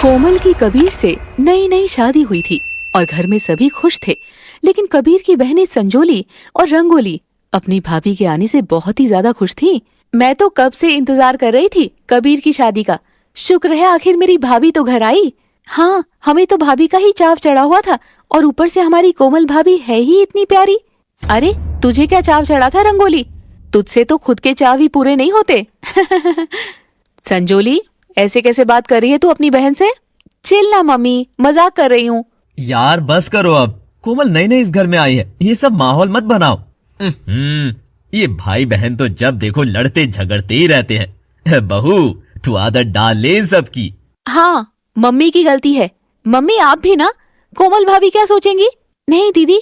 कोमल की कबीर से नई नई शादी हुई थी और घर में सभी खुश थे, लेकिन कबीर की बहनें संजोली और रंगोली अपनी भाभी के आने से बहुत ही ज्यादा खुश थीं। मैं तो कब से इंतजार कर रही थी कबीर की शादी का। शुक्र है आखिर मेरी भाभी तो घर आई। हाँ, हमें तो भाभी का ही चाव चढ़ा हुआ था और ऊपर से हमारी कोमल भाभी है ही इतनी प्यारी। अरे तुझे क्या चाव चढ़ा था रंगोली? तुझसे तो खुद के चाव ही पूरे नहीं होते। संजोली, ऐसे कैसे बात कर रही है तू अपनी बहन से? चिल ना मम्मी, मजाक कर रही हूँ। यार बस करो अब, कोमल नई नई इस घर में आई है, ये सब माहौल मत बनाओ। ये भाई बहन तो जब देखो लड़ते झगड़ते ही रहते हैं। बहू तू आदत डाल ले इन सब की। हाँ, मम्मी की गलती है। मम्मी आप भी ना, कोमल भाभी क्या सोचेंगी? नहीं दीदी,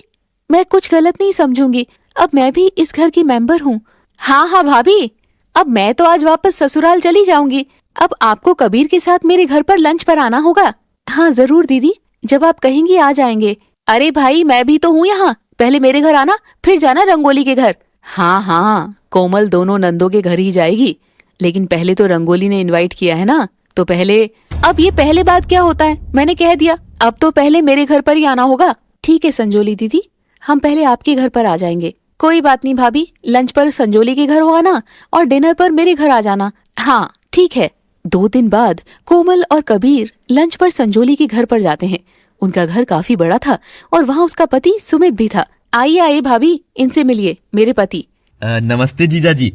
मैं कुछ गलत नहीं समझूंगी। अब मैं भी इस घर की मेंबर हूँ। हाँ हाँ भाभी, अब मैं तो आज वापस ससुराल चली जाऊंगी। अब आपको कबीर के साथ मेरे घर पर लंच पर आना होगा। हाँ जरूर दीदी, जब आप कहेंगी आ जाएंगे। अरे भाई मैं भी तो हूँ यहाँ, पहले मेरे घर आना फिर जाना रंगोली के घर। हाँ हाँ, कोमल दोनों नंदों के घर ही जाएगी, लेकिन पहले तो रंगोली ने इनवाइट किया है ना, तो पहले। अब ये पहले बात क्या होता है, मैंने कह दिया, अब तो पहले मेरे घर पर ही आना होगा। ठीक है संजोली दीदी, हम पहले आपके घर पर आ जाएंगे। कोई बात नहीं भाभी, लंच पर संजोली के घर हो आना और डिनर पर मेरे घर आ जाना। हाँ ठीक है। 2 दिन बाद कोमल और कबीर लंच पर संजोली के घर पर जाते हैं। उनका घर काफी बड़ा था और वहाँ उसका पति सुमित भी था। आइए आइए भाभी, इनसे मिलिए, मेरे पति। नमस्ते जीजा जी।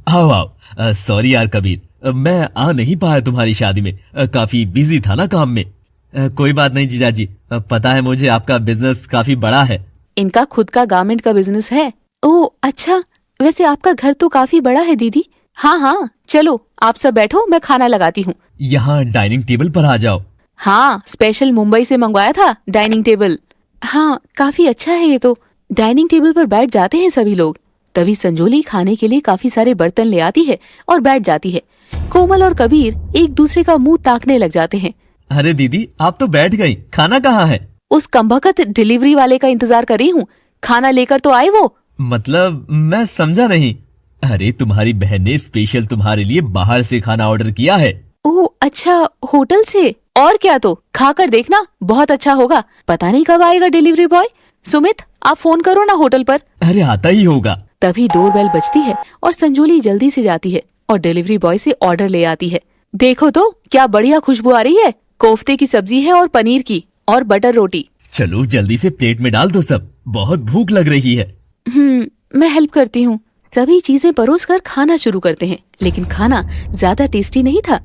आओ आओ। सॉरी यार कबीर, मैं आ नहीं पाया तुम्हारी शादी में, काफी बिजी था ना काम में। कोई बात नहीं जीजा जी, पता है मुझे आपका बिजनेस काफी बड़ा है। इनका खुद का गारमेंट का बिजनेस है। ओह अच्छा, वैसे आपका घर तो काफी बड़ा है दीदी। हाँ हाँ चलो आप सब बैठो, मैं खाना लगाती हूँ। यहाँ डाइनिंग टेबल पर आ जाओ। हाँ, स्पेशल मुंबई से मंगवाया था डाइनिंग टेबल। हाँ काफी अच्छा है ये तो। डाइनिंग टेबल पर बैठ जाते हैं सभी लोग। तभी संजोली खाने के लिए काफी सारे बर्तन ले आती है और बैठ जाती है। कोमल और कबीर एक दूसरे का मुंह ताकने लग जाते हैं। अरे दीदी आप तो बैठ गई, खाना कहाँ है? उस कमबख्त डिलीवरी वाले का इंतजार कर रही हूँ, खाना लेकर तो आए वो। मतलब मैं समझा नहीं। अरे तुम्हारी बहन ने स्पेशल तुम्हारे लिए बाहर से खाना ऑर्डर किया है। ओह अच्छा, होटल से? और क्या, तो खाकर देखना, बहुत अच्छा होगा। पता नहीं कब आएगा डिलीवरी बॉय। सुमित आप फोन करो ना होटल पर। अरे आता ही होगा। तभी डोरबेल बजती है और संजोली जल्दी से जाती है और डिलीवरी बॉय से ऑर्डर ले आती है। देखो तो क्या बढ़िया खुशबू आ रही है। कोफ्ते की सब्जी है और पनीर की और बटर रोटी। चलो जल्दी से प्लेट में डाल दो सब, बहुत भूख लग रही है। मैं हेल्प करती हूँ। सभी चीजें परोस कर खाना शुरू करते हैं, लेकिन खाना ज्यादा टेस्टी नहीं था।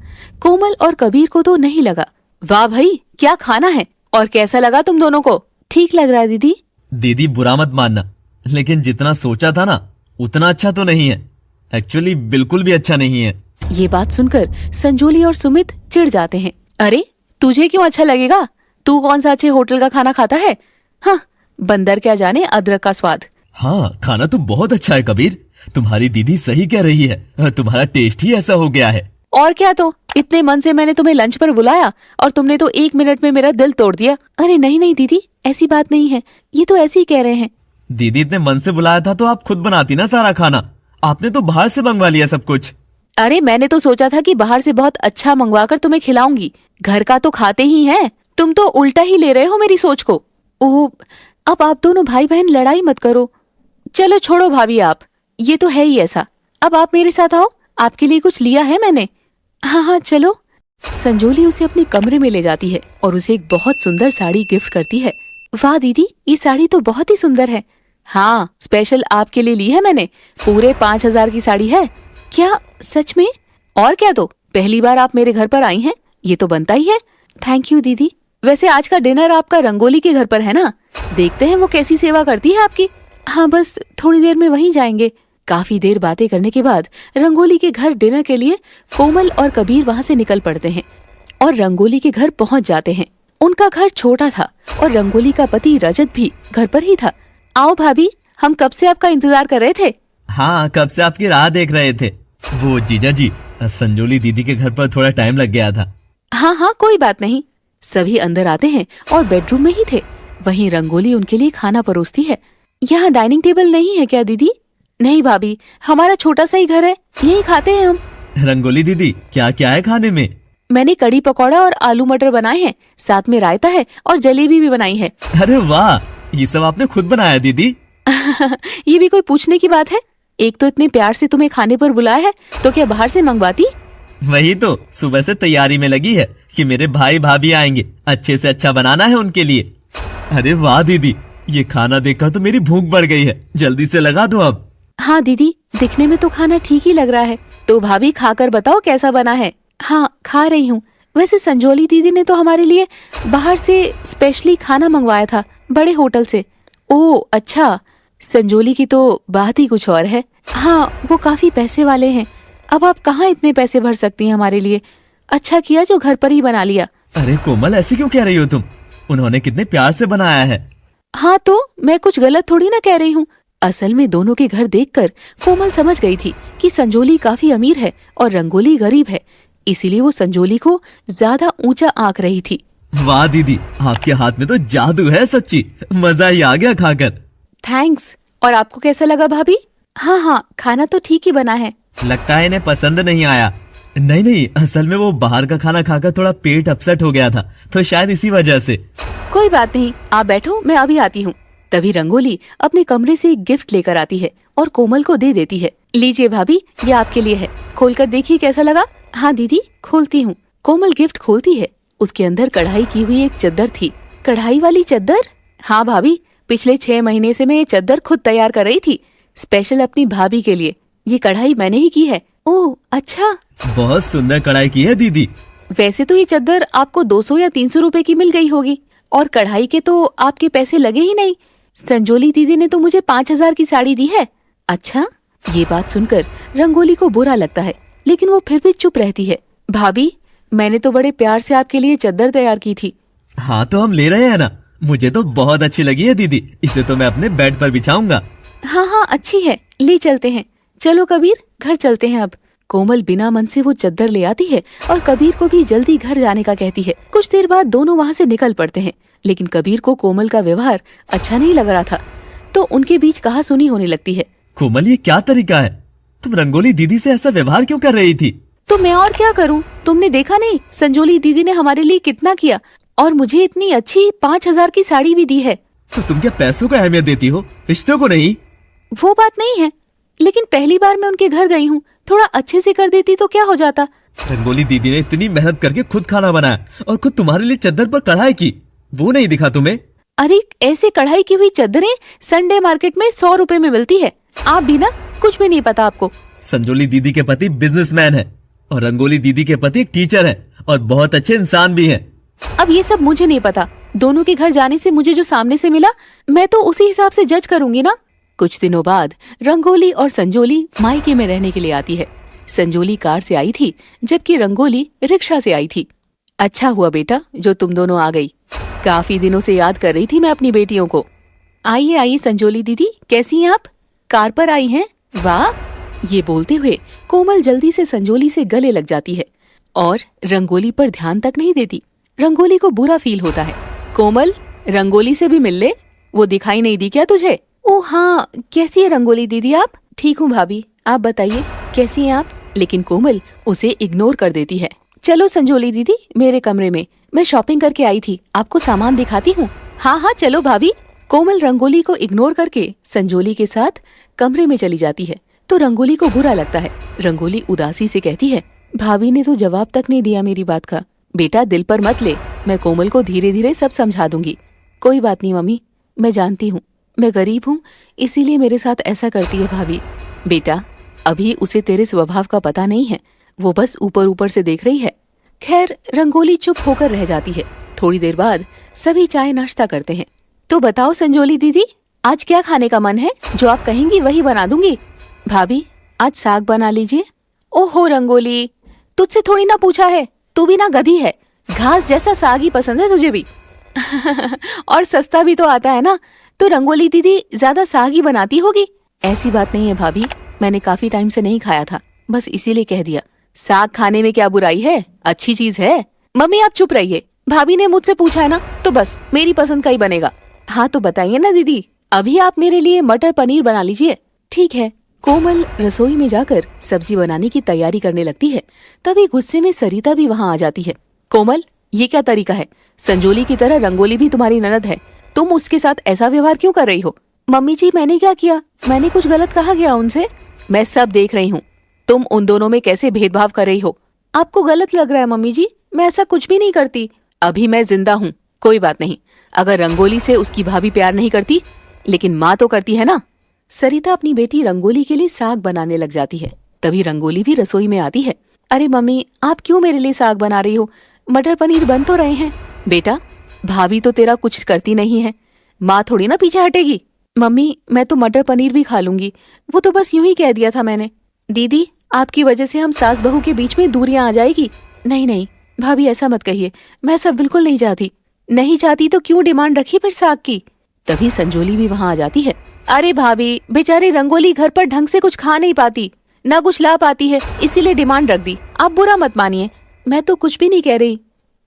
कोमल और कबीर को तो नहीं लगा। वाह भाई क्या खाना है, और कैसा लगा तुम दोनों को? ठीक लग रहा है दीदी। दीदी बुरा मत मानना, लेकिन जितना सोचा था ना उतना अच्छा तो नहीं है। एक्चुअली बिल्कुल भी अच्छा नहीं है। ये बात सुनकर संजोली और सुमित चिढ़ जाते हैं। अरे तुझे क्यों अच्छा लगेगा? तू कौन सा अच्छे होटल का खाना खाता है? हाँ, बंदर क्या जाने अदरक का स्वाद। हाँ खाना तो बहुत अच्छा है कबीर, तुम्हारी दीदी सही कह रही है, तुम्हारा टेस्ट ही ऐसा हो गया है। और क्या, तो इतने मन से मैंने तुम्हें लंच पर बुलाया और तुमने तो 1 मिनट में मेरा दिल तोड़ दिया। अरे नहीं नहीं दीदी, ऐसी बात नहीं है, ये तो ऐसे ही कह रहे हैं। दीदी इतने मन से बुलाया था तो आप खुद बनाती ना सारा खाना, आपने तो बाहर से मंगवा लिया सब कुछ। अरे मैंने तो सोचा था कि बाहर से बहुत अच्छा मंगवा कर तुम्हें खिलाऊंगी, घर का तो खाते ही हैं। तुम तो उल्टा ही ले रहे हो मेरी सोच को। ओह, अब आप दोनों भाई बहन लड़ाई मत करो। चलो छोड़ो भाभी, आप ये तो है ही ऐसा। अब आप मेरे साथ आओ, आपके लिए कुछ लिया है मैंने। हाँ हाँ चलो। संजोली उसे अपने कमरे में ले जाती है और उसे एक बहुत सुंदर साड़ी गिफ्ट करती है। वाह दीदी, ये साड़ी तो बहुत ही सुंदर है। हाँ, स्पेशल आपके लिए ली है मैंने, पूरे 5000 की साड़ी है। क्या सच में? और क्या, तो पहली बार आप मेरे घर पर आई हैं, ये तो बनता ही है। थैंक यू दीदी। वैसे आज का डिनर आपका रंगोली के घर पर है ना? देखते हैं वो कैसी सेवा करती है आपकी। हाँ बस थोड़ी देर में वहीं जाएंगे। काफी देर बातें करने के बाद रंगोली के घर डिनर के लिए कोमल और कबीर वहाँ से निकल पड़ते हैं और रंगोली के घर पहुँच जाते हैं। उनका घर छोटा था और रंगोली का पति रजत भी घर पर ही था। आओ भाभी, हम कब से आपका इंतजार कर रहे थे। हाँ, कब से आपकी राह देख रहे थे। वो जीजा जी, संजोली दीदी के घर पर थोड़ा टाइम लग गया था। हाँ हाँ कोई बात नहीं। सभी अंदर आते हैं और बेडरूम में ही थे। वहीं रंगोली उनके लिए खाना परोसती है। यहाँ डाइनिंग टेबल नहीं है क्या दीदी? नहीं भाभी, हमारा छोटा सा ही घर है, यही खाते हैं हम। रंगोली दीदी क्या क्या है खाने में? मैंने कड़ी पकौड़ा और आलू मटर बनाए हैं, साथ में रायता है और जलेबी भी बनाई है। अरे वाह, ये सब आपने खुद बनाया दीदी? ये भी कोई पूछने की बात है? एक तो इतने प्यार से तुम्हें खाने पर बुलाया है, तो क्या बाहर से मंगवाती? वही तो, सुबह से तैयारी में लगी है कि मेरे भाई भाभी आएंगे, अच्छे से अच्छा बनाना है उनके लिए। अरे वाह दीदी, ये खाना देखकर तो मेरी भूख बढ़ गई है, जल्दी से लगा दो अब। हाँ दीदी, दिखने में तो खाना ठीक ही लग रहा है, तो भाभी खाकर बताओ कैसा बना है। हाँ, खा रही हूँ। वैसे संजोली दीदी ने तो हमारे लिए बाहर से स्पेशली खाना मंगवाया था, बड़े होटल से। ओह अच्छा, संजोली की तो बात ही कुछ और है। हाँ, वो काफी पैसे वाले हैं। अब आप कहाँ इतने पैसे भर सकती हैं हमारे लिए। अच्छा किया जो घर पर ही बना लिया। अरे कोमल, ऐसे क्यों कह रही हो तुम? उन्होंने कितने प्यार से बनाया है। हाँ तो मैं कुछ गलत थोड़ी ना कह रही हूँ। असल में दोनों के घर देखकर कोमल समझ गई थी कि संजोली काफी अमीर है और रंगोली गरीब है, इसीलिए वो संजोली को ज्यादा ऊंचा आंक रही थी। वाह दीदी, आपके हाथ में तो जादू है सच्ची, मजा ही आ गया खाकर। थैंक्स। और आपको कैसा लगा भाभी? हाँ हाँ, खाना तो ठीक ही बना है। लगता है इन्हें पसंद नहीं आया। नहीं नहीं, असल में वो बाहर का खाना खाकर थोड़ा पेट अपसेट हो गया था, तो शायद इसी वजह से। कोई बात नहीं, आप बैठो, मैं अभी आती हूँ। तभी रंगोली अपने कमरे से एक गिफ्ट लेकर आती है और कोमल को दे देती है। लीजिए भाभी, ये आपके लिए है, खोलकर देखिए कैसा लगा। हाँ दीदी, खोलती हूँ। कोमल गिफ्ट खोलती है, उसके अंदर कढ़ाई की हुई एक चद्दर थी। कढ़ाई वाली चद्दर? हाँ भाभी, पिछले 6 महीने से मैं ये चद्दर खुद तैयार कर रही थी, स्पेशल अपनी भाभी के लिए। ये कढ़ाई मैंने ही की है। ओह अच्छा, बहुत सुंदर कढ़ाई की है दीदी। वैसे तो ये चद्दर आपको 200 या 300 रुपए की मिल गई होगी, और कढ़ाई के तो आपके पैसे लगे ही नहीं। संजोली दीदी ने तो मुझे 5,000 की साड़ी दी है। अच्छा, ये बात सुनकर रंगोली को बुरा लगता है, लेकिन वो फिर भी चुप रहती है। भाभी, मैंने तो बड़े प्यार से आपके लिए चद्दर तैयार की थी। हाँ तो हम ले रहे हैं ना, मुझे तो बहुत अच्छी लगी है दीदी, इसे तो मैं अपने बेड पर बिछाऊंगा। हाँ हाँ, अच्छी है, ले चलते हैं। चलो कबीर, घर चलते हैं अब। कोमल बिना मन से वो चद्दर ले आती है और कबीर को भी जल्दी घर जाने का कहती है। कुछ देर बाद दोनों वहाँ से निकल पड़ते हैं, लेकिन कबीर को कोमल का व्यवहार अच्छा नहीं लग रहा था, तो उनके बीच कहासुनी होने लगती है। कोमल, ये क्या तरीका है? तुम रंगोली दीदी से ऐसा व्यवहार क्यों कर रही थी? तो मैं और क्या करूं? तुमने देखा नहीं, संजोली दीदी ने हमारे लिए कितना किया, और मुझे इतनी अच्छी 5,000 की साड़ी भी दी है। तो तुम क्या पैसों को अहमियत देती हो, रिश्तों को नहीं? वो बात नहीं है, लेकिन पहली बार मैं उनके घर गई हूँ, थोड़ा अच्छे से कर देती तो क्या हो जाता। रंगोली दीदी ने इतनी मेहनत करके खुद खाना बनाया और खुद तुम्हारे लिए चद्दर पर कढ़ाई की, वो नहीं दिखा तुम्हें? अरे ऐसे कढ़ाई की हुई चद्दरें संडे मार्केट में 100 रुपए में मिलती है। आप भी ना, कुछ भी नहीं पता आपको। संजोली दीदी के पति बिजनेसमैन है और रंगोली दीदी के पति एक टीचर है और बहुत अच्छे इंसान भी हैं। अब ये सब मुझे नहीं पता, दोनों के घर जाने से मुझे जो सामने से मिला, मैं तो उसी हिसाब से जज करूंगी ना। कुछ दिनों बाद रंगोली और संजोली मायके में रहने के लिए आती है। संजोली कार से आई थी, जबकि रंगोली रिक्शा से आई थी। अच्छा हुआ बेटा जो तुम दोनों आ गई, काफी दिनों से याद कर रही थी मैं अपनी बेटियों को। आइए आइए संजोली दीदी, कैसी हैं आप? कार पर आई हैं? वाह। ये बोलते हुए कोमल जल्दी से संजोली से गले लग जाती है और रंगोली पर ध्यान तक नहीं देती। रंगोली को बुरा फील होता है। कोमल, रंगोली से भी मिल ले, वो दिखाई नहीं दी क्या तुझे? ओ हाँ, कैसी है रंगोली दीदी आप? ठीक हूँ भाभी, आप बताइए कैसी हैं आप? लेकिन कोमल उसे इग्नोर कर देती है। चलो संजोली दीदी, मेरे कमरे में, मैं शॉपिंग करके आई थी, आपको सामान दिखाती हूँ। हाँ हाँ चलो भाभी। कोमल रंगोली को इग्नोर करके संजोली के साथ कमरे में चली जाती है, तो रंगोली को बुरा लगता है। रंगोली उदासी से कहती है, भाभी ने तो जवाब तक नहीं दिया मेरी बात का। बेटा दिल पर मत ले, मैं कोमल को धीरे धीरे सब समझा दूंगी। कोई बात नहीं मम्मी, मैं जानती हूँ मैं गरीब हूँ, इसीलिए मेरे साथ ऐसा करती है भाभी। बेटा अभी उसे तेरे स्वभाव का पता नहीं है, वो बस ऊपर ऊपर से देख रही है। खैर रंगोली चुप होकर रह जाती है। थोड़ी देर बाद सभी चाय नाश्ता करते हैं। तो बताओ संजोली दीदी, आज क्या खाने का मन है? जो आप कहेंगी वही बना दूंगी। भाभी आज साग बना लीजिए। ओहो रंगोली, तुझसे थोड़ी ना पूछा है, तू भी ना गधी है, घास जैसा साग ही पसंद है तुझे भी। और सस्ता भी तो आता है ना, तो रंगोली दीदी ज्यादा साग ही बनाती होगी। ऐसी बात नहीं है भाभी, मैंने काफी टाइम से नहीं खाया था, बस इसीलिए कह दिया। साग खाने में क्या बुराई है, अच्छी चीज है। मम्मी आप चुप रहिए, भाभी ने मुझसे पूछा है ना, तो बस मेरी पसंद का ही बनेगा। हाँ तो बताइए ना दीदी, अभी आप मेरे लिए मटर पनीर बना लीजिए। ठीक है, कोमल रसोई में जाकर सब्जी बनाने की तैयारी करने लगती है। तभी गुस्से में सरिता भी वहाँ आ जाती है। कोमल, ये क्या तरीका है? संजोली की तरह रंगोली भी तुम्हारी ननद है, तुम उसके साथ ऐसा व्यवहार क्यों कर रही हो? मम्मी जी, मैंने क्या किया? मैंने कुछ गलत कहा क्या उनसे? मैं सब देख रही हूँ, तुम उन दोनों में कैसे भेदभाव कर रही हो। आपको गलत लग रहा है मम्मी जी, मैं ऐसा कुछ भी नहीं करती। अभी मैं जिंदा हूँ, कोई बात नहीं। अगर रंगोली से उसकी भाभी प्यार नहीं करती, लेकिन माँ तो करती है ना। सरिता अपनी बेटी रंगोली के लिए साग बनाने लग जाती है। तभी रंगोली भी रसोई में आती है। अरे मम्मी, आप क्यों मेरे लिए साग बना रही हो? मटर पनीर बन तो रहे हैं। बेटा, भाभी तो तेरा कुछ करती नहीं है, माँ थोड़ी ना पीछे हटेगी। मम्मी, मैं तो मटर पनीर भी खा लूंगी, वो तो बस यूं ही कह दिया था मैंने। दीदी, आपकी वजह से हम सास बहू के बीच में दूरियां आ जाएगी। नहीं नहीं भाभी, ऐसा मत कहिए, मैं सब बिल्कुल नहीं चाहती। नहीं चाहती तो क्यों डिमांड रखी फिर साग की? तभी संजोली भी वहाँ आ जाती है। अरे भाभी, बेचारी रंगोली घर पर ढंग से कुछ खा नहीं पाती, ना कुछ ला पाती है, इसीलिए डिमांड रख दी। आप बुरा मत मानिए, मैं तो कुछ भी नहीं कह रही।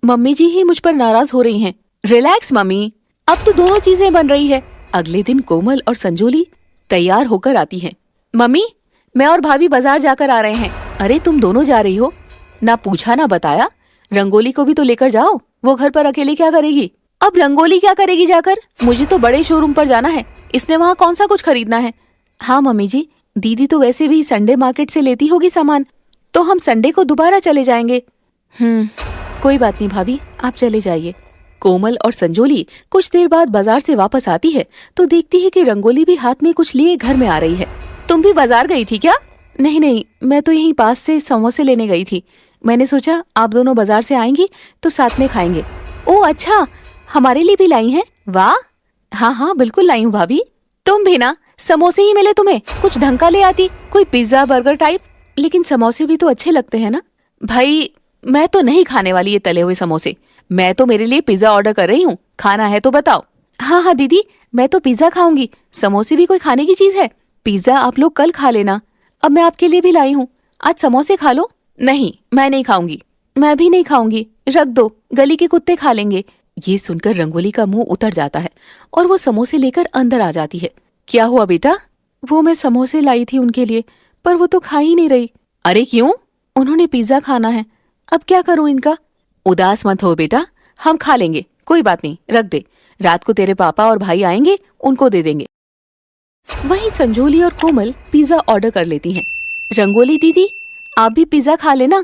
मम्मी जी ही मुझ पर नाराज हो रही हैं। रिलैक्स मम्मी, अब तो दोनों चीजें बन रही है। अगले दिन कोमल और संजोली तैयार होकर आती हैं। मम्मी, मैं और भाभी बाजार जाकर आ रहे हैं। अरे तुम दोनों जा रही हो? ना पूछा ना बताया। रंगोली को भी तो लेकर जाओ, वो घर पर अकेले क्या करेगी? अब रंगोली क्या करेगी जाकर? मुझे तो बड़े शोरूम पर जाना है, इसने वहाँ कौन सा कुछ खरीदना है। हाँ मम्मी जी, दीदी तो वैसे भी संडे मार्केट से लेती होगी सामान, तो हम संडे को दोबारा चले जाएंगे। कोई बात नहीं भाभी, आप चले जाइए। कोमल और संजोली कुछ देर बाद बाजार से वापस आती है तो देखती है कि रंगोली भी हाथ में कुछ लिए घर में आ रही है। तुम भी बाजार गई थी क्या? नहीं नहीं, मैं तो यहीं पास से समोसे लेने गई थी। मैंने सोचा आप दोनों बाजार से आएंगी तो साथ में खाएंगे। ओह अच्छा, हमारे लिए भी लाई हैं? वाह, हाँ हाँ बिल्कुल लाई हूँ भाभी। तुम भी ना, समोसे ही मिले तुम्हें, कुछ ढंग का ले आती, कोई पिज्जा बर्गर टाइप। लेकिन समोसे भी तो अच्छे लगते हैं ना। भाई, मैं तो नहीं खाने वाली ये तले हुए समोसे, मैं तो मेरे लिए पिज्जा ऑर्डर कर रही हूँ, खाना है तो बताओ। हाँ हाँ दीदी, मैं तो पिज्जा खाऊंगी, समोसे भी कोई खाने की चीज है? पिज्जा आप लोग कल खा लेना, अब मैं आपके लिए भी लाई हूँ, आज समोसे खा लो। नहीं, मैं नहीं खाऊंगी। मैं भी नहीं खाऊंगी, रख दो, गली के कुत्ते खा लेंगे। ये सुनकर रंगोली का मुंह उतर जाता है और वो समोसे लेकर अंदर आ जाती है। क्या हुआ बेटा? वो मैं समोसे लाई थी उनके लिए, पर वो तो खा ही नहीं रही। अरे क्यों? उन्होंने पिज्जा खाना है, अब क्या करूं इनका? उदास मत हो बेटा, हम खा लेंगे, कोई बात नहीं, रख दे, रात को तेरे पापा और भाई आएंगे, उनको दे देंगे। वहीं संजोली और कोमल पिज्जा ऑर्डर कर लेती हैं। रंगोली दीदी, आप भी पिज्जा खा लेना,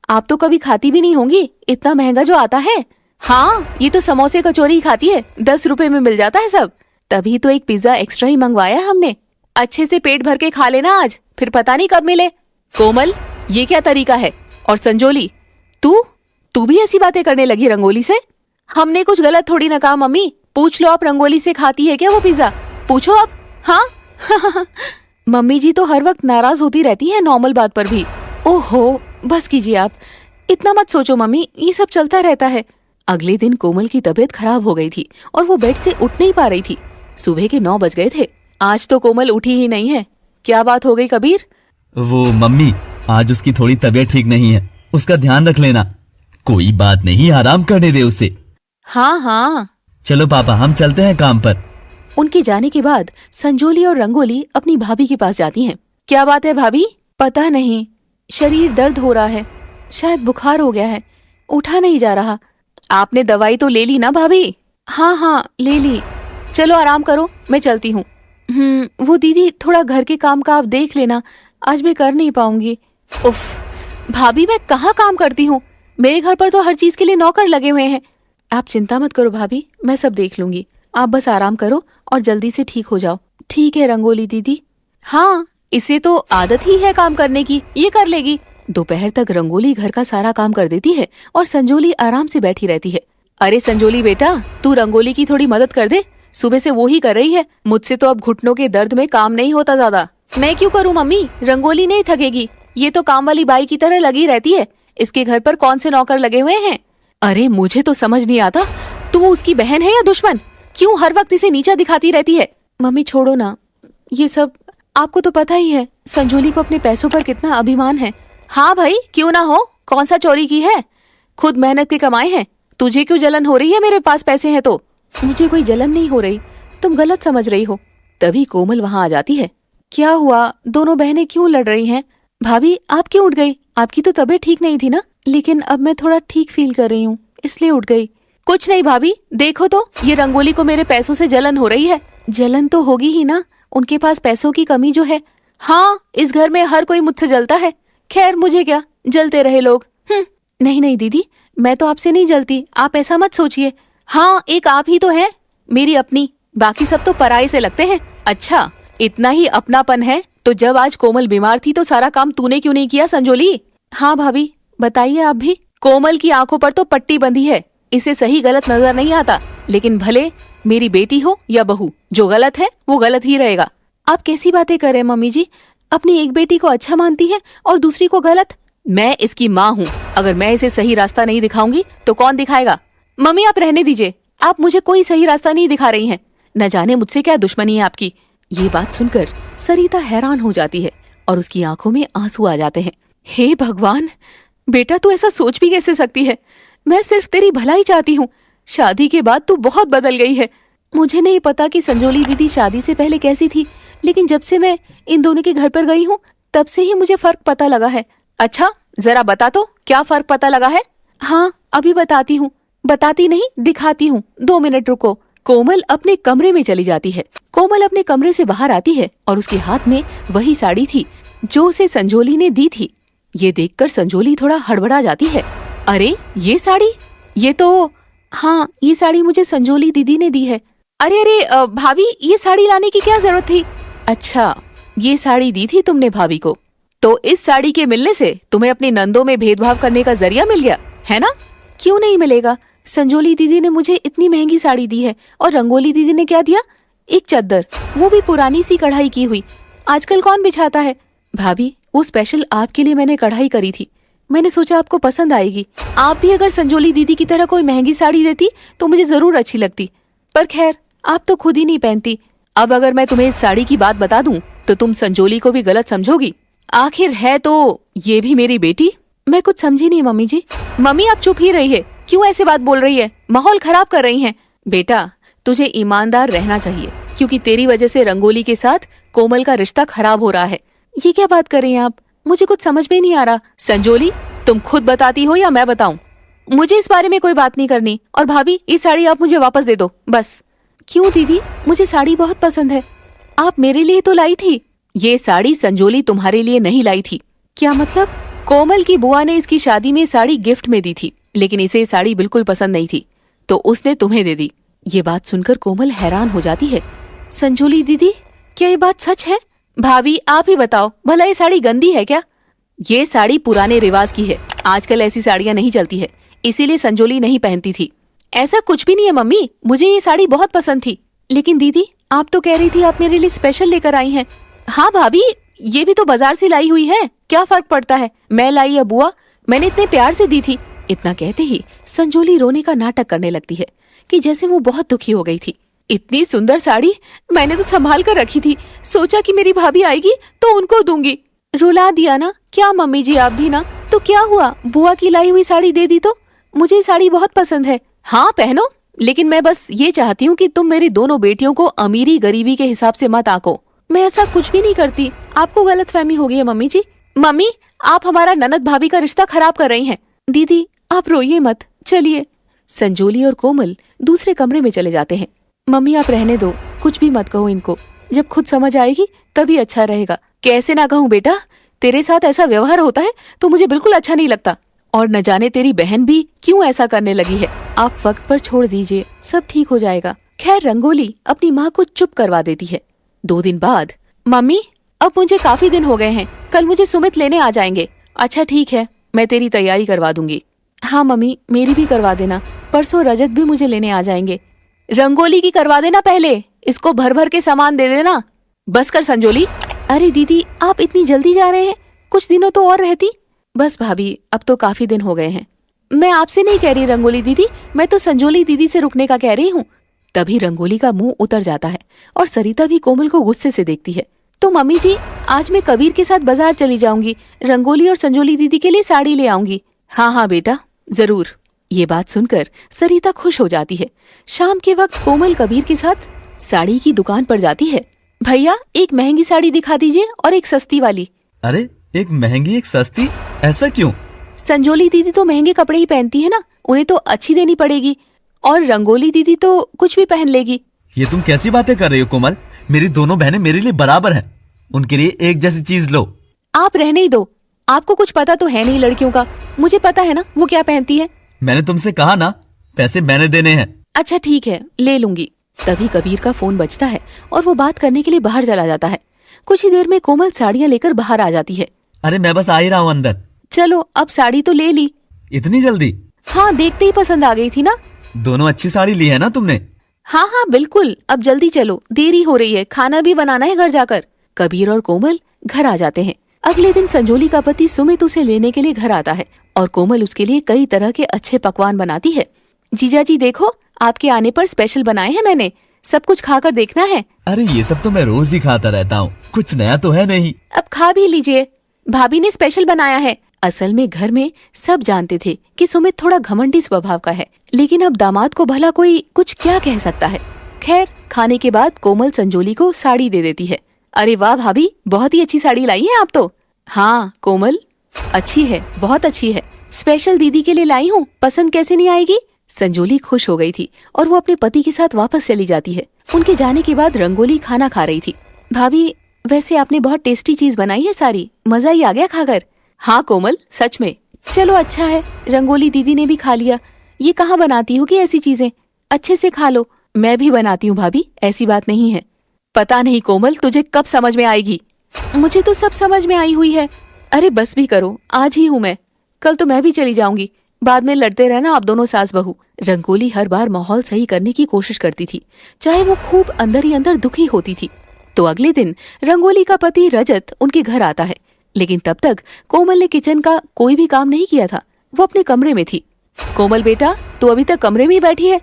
आप तो कभी खाती भी नहीं होंगी, इतना महंगा जो आता है। हाँ, ये तो समोसे कचौरी ही खाती है, 10 रुपए में मिल जाता है सब। तभी तो एक पिज्जा एक्स्ट्रा ही मंगवाया हमने। अच्छे से पेट भर के खा लेना आज, फिर पता नहीं कब मिले। कोमल, ये क्या तरीका है? और संजोली, तू भी ऐसी बातें करने लगी रंगोली से? हमने कुछ गलत थोड़ी ना कहा मम्मी, पूछ लो आप रंगोली से खाती है क्या वो पिज्जा, पूछो आप। हाँ मम्मी जी तो हर वक्त नाराज होती रहती है नॉर्मल बात पर भी। ओहो, बस कीजिए आप, इतना मत सोचो मम्मी, ये सब चलता रहता है। अगले दिन कोमल की तबीयत खराब हो गई थी और वो बेड से उठ नहीं पा रही थी। सुबह के 9 बज गए थे, आज तो कोमल उठी ही नहीं है। क्या बात हो गई कबीर? वो मम्मी, आज उसकी थोड़ी तबीयत ठीक नहीं है, उसका ध्यान रख लेना। कोई बात नहीं, आराम करने दे उसे। हाँ हाँ। चलो पापा, हम चलते हैं काम पर। उनके जाने के बाद संजोली और रंगोली अपनी भाभी के पास जाती हैं। क्या बात है भाभी? पता नहीं, शरीर दर्द हो रहा है, शायद बुखार हो गया है, उठा नहीं जा रहा। आपने दवाई तो ले ली ना भाभी? हाँ हाँ ले ली। चलो आराम करो, मैं चलती हूँ। वो दीदी, थोड़ा घर के काम का आप देख लेना, आज मैं कर नहीं पाऊंगी। उफ, भाभी मैं कहाँ काम करती हूँ, मेरे घर पर तो हर चीज के लिए नौकर लगे हुए हैं। आप चिंता मत करो भाभी, मैं सब देख लूंगी, आप बस आराम करो और जल्दी से ठीक हो जाओ। ठीक है रंगोली दीदी। हाँ, इसे तो आदत ही है काम करने की, ये कर लेगी। दोपहर तक रंगोली घर का सारा काम कर देती है और संजोली आराम से बैठी रहती है। अरे संजोली बेटा, तू रंगोली की थोड़ी मदद कर दे, सुबह से वो ही कर रही है, मुझसे तो अब घुटनों के दर्द में काम नहीं होता ज्यादा। मैं क्यों करूँ मम्मी, रंगोली नहीं थकेगी, ये तो काम वाली बाई की तरह लगी रहती है। इसके घर पर कौन से नौकर लगे हुए हैं? अरे मुझे तो समझ नहीं आता, तू उसकी बहन है या दुश्मन? क्यों हर वक्त इसे नीचा दिखाती रहती है? मम्मी छोड़ो ना, ये सब आपको तो पता ही है, संजोली को अपने पैसों पर कितना अभिमान है। हाँ भाई, क्यों ना हो, कौन सा चोरी की है, खुद मेहनत के कमाए हैं। तुझे क्यों जलन हो रही है मेरे पास पैसे हैं तो? मुझे कोई जलन नहीं हो रही, तुम गलत समझ रही हो। तभी कोमल वहाँ आ जाती है। क्या हुआ? दोनों बहनें क्यों लड़ रही हैं? भाभी आप क्यों उठ गई? आपकी तो तबीयत ठीक नहीं थी ना? लेकिन अब मैं थोड़ा ठीक फील कर रही हूँ, इसलिए उठ गई। कुछ नहीं भाभी, देखो तो ये रंगोली को मेरे पैसों से जलन हो रही है। जलन तो होगी ही ना, उनके पास पैसों की कमी जो है। हाँ, इस घर में हर कोई मुझसे जलता है। खैर मुझे क्या, जलते रहे लोग। नहीं नहीं दीदी, मैं तो आपसे नहीं जलती, आप ऐसा मत सोचिए। हाँ, एक आप ही तो है मेरी अपनी, बाकी सब तो पराये से लगते हैं। अच्छा, इतना ही अपनापन है तो जब आज कोमल बीमार थी तो सारा काम तूने क्यों नहीं किया संजोली? हाँ भाभी, बताइए आप भी। कोमल की आंखों पर तो पट्टी बंधी है, इसे सही गलत नजर नहीं आता, लेकिन भले मेरी बेटी हो या बहू, जो गलत है वो गलत ही रहेगा। आप कैसी बातें कर रहे हैं मम्मी जी? अपनी एक बेटी को अच्छा मानती है और दूसरी को गलत। मैं इसकी माँ हूँ, अगर मैं इसे सही रास्ता नहीं दिखाऊंगी तो कौन दिखाएगा? मम्मी आप रहने दीजिए, आप मुझे कोई सही रास्ता नहीं दिखा रही हैं। न जाने मुझसे क्या दुश्मनी है आपकी। ये बात सुनकर सरिता हैरान हो जाती है और उसकी आंखों में आंसू आ जाते हैं। हे भगवान, बेटा तू ऐसा सोच भी कैसे सकती है? मैं सिर्फ तेरी भलाई चाहती हूँ। शादी के बाद तू बहुत बदल गई है। मुझे नहीं पता कि संजोली दीदी शादी से पहले कैसी थी, लेकिन जब से मैं इन दोनों के घर पर गई हूँ तब से ही मुझे फर्क पता लगा है। अच्छा, जरा बता तो क्या फर्क पता लगा है? हाँ, अभी बताती हूँ। बताती नहीं, दिखाती हूँ, 2 मिनट रुको। कोमल अपने कमरे में चली जाती है। कोमल अपने कमरे से बाहर आती है और उसके हाथ में वही साड़ी थी जो उसे संजोली ने दी थी। ये देखकर संजोली थोड़ा हड़बड़ा जाती है। अरे ये साड़ी, ये तो, हाँ ये साड़ी मुझे संजोली दीदी ने दी है। अरे अरे भाभी, ये साड़ी लाने की क्या जरूरत थी? अच्छा, ये साड़ी दी थी तुमने भाभी को, तो इस साड़ी के मिलने से तुम्हें अपनी नंदों में भेदभाव करने का जरिया मिल गया है ना? क्यों नहीं मिलेगा? संजोली दीदी ने मुझे इतनी महंगी साड़ी दी है और रंगोली दीदी ने क्या दिया? एक चद्दर, वो भी पुरानी सी कढ़ाई की हुई। आजकल कौन बिछाता है? भाभी, वो स्पेशल आपके लिए मैंने कढ़ाई करी थी। मैंने सोचा आपको पसंद आएगी। आप भी अगर संजोली दीदी की तरह कोई महंगी साड़ी देती तो मुझे जरूर अच्छी लगती, पर खैर आप तो खुद ही नहीं पहनती। अब अगर मैं तुम्हें इस साड़ी की बात बता दूं तो तुम संजोली को भी गलत समझोगी। आखिर है तो ये भी मेरी बेटी। मैं कुछ समझी नहीं मम्मी जी। मम्मी आप चुप ही रही है, क्यों ऐसे बात बोल रही है? माहौल खराब कर रही हैं। बेटा, तुझे ईमानदार रहना चाहिए, क्योंकि तेरी वजह से रंगोली के साथ कोमल का रिश्ता खराब हो रहा है। ये क्या बात कर रही हैं आप? मुझे कुछ समझ में नहीं आ रहा। संजोली, तुम खुद बताती हो या मैं बताऊं? मुझे इस बारे में कोई बात नहीं करनी। और भाभी, ये साड़ी आप मुझे वापस दे दो बस। क्यों दीदी? मुझे साड़ी बहुत पसंद है। आप मेरे लिए तो लाई थी। ये साड़ी संजोली तुम्हारे लिए नहीं लाई थी। क्या मतलब? कोमल की बुआ ने इसकी शादी में साड़ी गिफ्ट में दी थी, लेकिन इसे साड़ी बिल्कुल पसंद नहीं थी तो उसने तुम्हें दे दी। ये बात सुनकर कोमल हैरान हो जाती है। संजोली दीदी, क्या ये बात सच है? भाभी आप ही बताओ, भला ये साड़ी गंदी है क्या? ये साड़ी पुराने रिवाज की है, आजकल ऐसी साड़ियाँ नहीं चलती है, इसीलिए संजोली नहीं पहनती थी। ऐसा कुछ भी नहीं है मम्मी, मुझे ये साड़ी बहुत पसंद थी। लेकिन दीदी, आप तो कह रही थी आप मेरे लिए स्पेशल लेकर आई हैं। हाँ भाभी, ये भी तो बाजार से लाई हुई है, क्या फर्क पड़ता है मैं लाई या बुआ, मैंने इतने प्यार से दी थी। इतना कहते ही संजोली रोने का नाटक करने लगती है कि जैसे वो बहुत दुखी हो गई थी। इतनी सुंदर साड़ी मैंने तो संभाल कर रखी थी, सोचा कि मेरी भाभी आएगी तो उनको दूंगी। रुला दिया ना क्या मम्मी जी आप भी ना? तो क्या हुआ, बुआ की लाई हुई साड़ी दे दी तो? मुझे साड़ी बहुत पसंद है। हाँ पहनो, लेकिन मैं बस ये चाहती हूँ कि तुम मेरी दोनों बेटियों को अमीरी गरीबी के हिसाब से मत आंको। मैं ऐसा कुछ भी नहीं करती, आपको गलतफहमी हो गई है मम्मी जी। मम्मी, आप हमारा ननद भाभी का रिश्ता खराब कर रही हैं। दीदी आप रोइए मत, चलिए। संजोली और कोमल दूसरे कमरे में चले जाते हैं। मम्मी आप रहने दो, कुछ भी मत कहो इनको, जब खुद समझ आएगी तभी अच्छा रहेगा। कैसे ना कहूँ बेटा, तेरे साथ ऐसा व्यवहार होता है तो मुझे बिल्कुल अच्छा नहीं लगता, और न जाने तेरी बहन भी क्यों ऐसा करने लगी है। आप वक्त पर छोड़ दीजिए, सब ठीक हो जाएगा। खैर रंगोली अपनी माँ को चुप करवा देती है। 2 दिन बाद, मम्मी अब मुझे काफी दिन हो गए हैं, कल मुझे सुमित लेने आ जाएंगे। अच्छा ठीक है, मैं तेरी तैयारी करवा दूंगी। हाँ मम्मी, मेरी भी करवा देना, परसों रजत भी मुझे लेने आ जाएंगे। रंगोली की करवा देना पहले, इसको भर भर के सामान दे देना। बस कर संजोली। अरे दीदी आप इतनी जल्दी जा रहे हैं, कुछ दिनों तो और रहती। बस भाभी, अब तो काफी दिन हो गए हैं। मैं आपसे नहीं कह रही रंगोली दीदी, मैं तो संजोली दीदी से रुकने का कह रही हूँ। तभी रंगोली का मुंह उतर जाता है और सरिता भी कोमल को गुस्से से देखती है। तो मम्मी जी, आज मैं कबीर के साथ बाजार चली जाऊंगी, रंगोली और संजोली दीदी के लिए साड़ी ले आऊंगी। हाँ हाँ बेटा, जरूर। ये बात सुनकर सरिता खुश हो जाती है। शाम के वक्त कोमल कबीर के साथ साड़ी की दुकान पर जाती है। भैया एक महंगी साड़ी दिखा दीजिए और एक सस्ती वाली। अरे एक महंगी एक सस्ती, ऐसा क्यों? संजोली दीदी तो महंगे कपड़े ही पहनती है ना, उन्हें तो अच्छी देनी पड़ेगी। और रंगोली दीदी तो कुछ भी पहन लेगी। ये तुम कैसी बातें कर रही हो कोमल? मेरी दोनों बहनें मेरे लिए बराबर हैं। उनके लिए एक जैसी चीज लो। आप रहने ही दो, आपको कुछ पता तो है नहीं लड़कियों का। मुझे पता है ना वो क्या पहनती है। मैंने तुमसे कहा ना, पैसे मैंने देने हैं। अच्छा ठीक है, ले लूंगी। तभी कबीर का फोन बजता है और वो बात करने के लिए बाहर चला जाता है। कुछ ही देर में कोमल साड़ियाँ लेकर बाहर आ जाती है। अरे मैं बस आ ही रहा हूँ अंदर। चलो अब साड़ी तो ले ली। इतनी जल्दी? हाँ, देखते ही पसंद आ गई थी ना। दोनों अच्छी साड़ी ली है ना तुमने? हाँ हाँ बिल्कुल, अब जल्दी चलो, देरी हो रही है, खाना भी बनाना है घर जाकर। कबीर और कोमल घर आ जाते हैं। अगले दिन संजोली का पति सुमित उसे लेने के लिए घर आता है और कोमल उसके लिए कई तरह के अच्छे पकवान बनाती है। जीजा जी देखो, आपके आने पर स्पेशल बनाए हैं मैंने, सब कुछ खाकर देखना है। अरे ये सब तो मैं रोज ही खाता रहता हूँ, कुछ नया तो है नहीं। अब खा भी लीजिए, भाभी ने स्पेशल बनाया है। असल में घर में सब जानते थे कि सुमित थोड़ा घमंडी स्वभाव का है, लेकिन अब दामाद को भला कोई कुछ क्या कह सकता है। खैर, खाने के बाद कोमल संजोली को साड़ी दे देती है। अरे वाह भाभी, बहुत ही अच्छी साड़ी लाई है आप तो। हाँ कोमल, अच्छी है, बहुत अच्छी है, स्पेशल दीदी के लिए लाई हूँ, पसंद कैसे नहीं आएगी। संजोली खुश हो गई थी और वो अपने पति के साथ वापस चली जाती है। उनके जाने के बाद रंगोली खाना खा रही थी। भाभी, वैसे आपने बहुत टेस्टी चीज बनाई है सारी, मजा ही आ गया खाकर। हाँ कोमल, सच में। चलो अच्छा है, रंगोली दीदी ने भी खा लिया। ये कहाँ बनाती हो कि ऐसी चीजें, अच्छे से खा लो। मैं भी बनाती हूँ भाभी, ऐसी बात नहीं है। पता नहीं कोमल, तुझे कब समझ में आएगी। मुझे तो सब समझ में आई हुई है। अरे बस भी करो, आज ही हूँ मैं, कल तो मैं भी चली जाऊंगी। बाद में लड़ते रहना आप दोनों सास बहू। रंगोली हर बार माहौल सही करने की कोशिश करती थी, चाहे वो खूब अंदर ही अंदर दुखी होती थी। तो अगले दिन रंगोली का पति रजत उनके घर आता है, लेकिन तब तक कोमल ने किचन का कोई भी काम नहीं किया था, वो अपने कमरे में थी। कोमल बेटा, तू अभी तक कमरे में ही बैठी है,